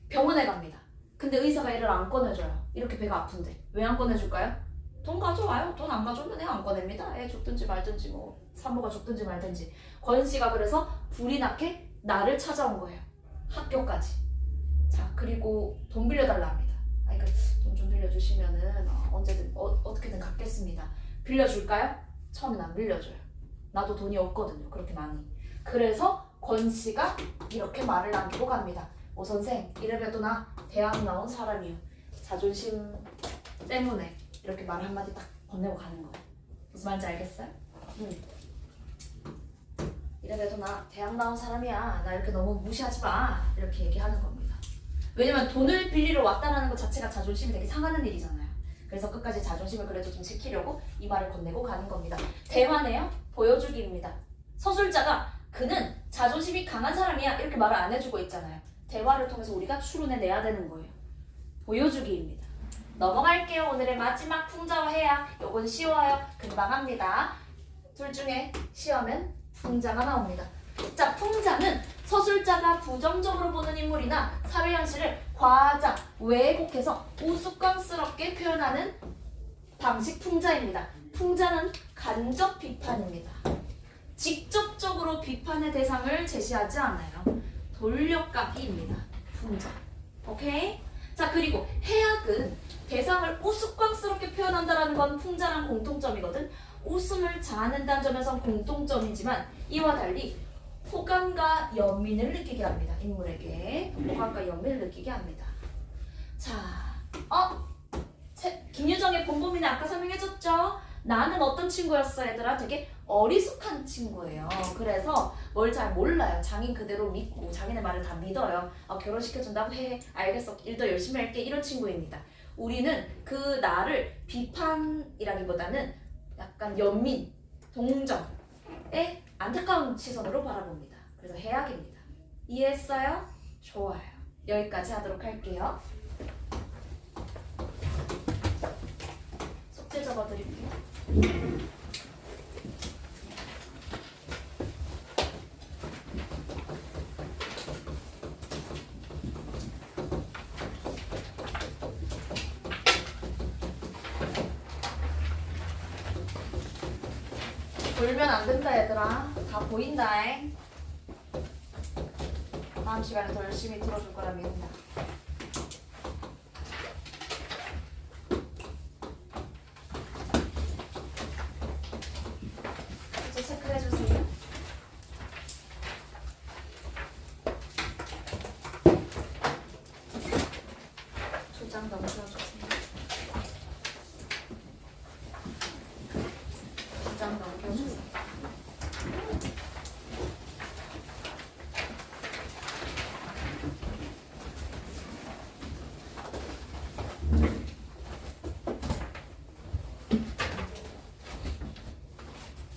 S1: 병원에 갑니다. 근데 의사가 애를 안 꺼내줘요. 이렇게 배가 아픈데 왜 안 꺼내줄까요? 돈 가져와요. 돈 안 가져오면 애 안 꺼냅니다. 애 죽든지 말든지 뭐 산모가 죽든지 말든지. 권 씨가 그래서 불이 나게 나를 찾아온 거예요. 학교까지. 자, 그리고 돈 빌려달라 합니다. 아니, 돈 좀 빌려주시면은 언제든 어떻게든 갚겠습니다. 빌려줄까요? 처음엔 안 빌려줘요. 나도 돈이 없거든요. 그렇게 많이. 그래서 권 씨가 이렇게 말을 남기고 갑니다. 오 선생, 이래봬도 나 대학 나온 사람이요. 자존심 때문에 이렇게 말 한마디 딱 건네고 가는 거예요. 무슨 말인지 알겠어요? 이래봬도 나 대학 나온 사람이야. 나 이렇게 너무 무시하지 마. 이렇게 얘기하는 겁니다. 왜냐면 돈을 빌리러 왔다는 것 자체가 자존심이 되게 상하는 일이잖아요. 그래서 끝까지 자존심을 그래도 좀 지키려고 이 말을 건네고 가는 겁니다. 대화네요. 보여주기입니다. 서술자가 그는 자존심이 강한 사람이야 이렇게 말을 안 해주고 있잖아요. 대화를 통해서 우리가 추론해내야 되는 거예요. 보여주기입니다. 넘어갈게요. 오늘의 마지막 풍자와 해야. 요건 쉬워요. 금방 합니다. 둘 중에 쉬우면 풍자가 나옵니다. 자, 풍자는 서술자가 부정적으로 보는 인물이나 사회 현실을 과장, 왜곡해서 우스꽝스럽게 표현하는 방식 풍자입니다. 풍자는 간접 비판입니다. 직접적으로 비판의 대상을 제시하지 않아요. 돌려깎기입니다. 풍자. 오케이? 자, 그리고 해악은 대상을 우스꽝스럽게 표현한다는 건 풍자랑 공통점이거든. 웃음을 자아낸다는 점에선 공통점이지만 이와 달리 호감과 연민을 느끼게 합니다. 인물에게 호감과 연민을 느끼게 합니다. 자, 김유정의 본보미는 아까 설명해줬죠? 나는 어떤 친구였어 얘들아? 되게 어리숙한 친구예요. 그래서 뭘 잘 몰라요. 장인 그대로 믿고 자기네 말을 다 믿어요. 결혼시켜준다고 해. 알겠어. 일도 열심히 할게. 이런 친구입니다. 우리는 그 나를 비판이라기보다는 약간 연민, 동정의 안타까운 시선으로 바라봅니다. 그래서 해악입니다. 이해했어요? 좋아요. 여기까지 하도록 할게요. 숙제 적어드릴게요. 울면 안 된다 얘들아. 다 보인다잉. 다음 시간에 더 열심히 들어줄 거라 믿는다.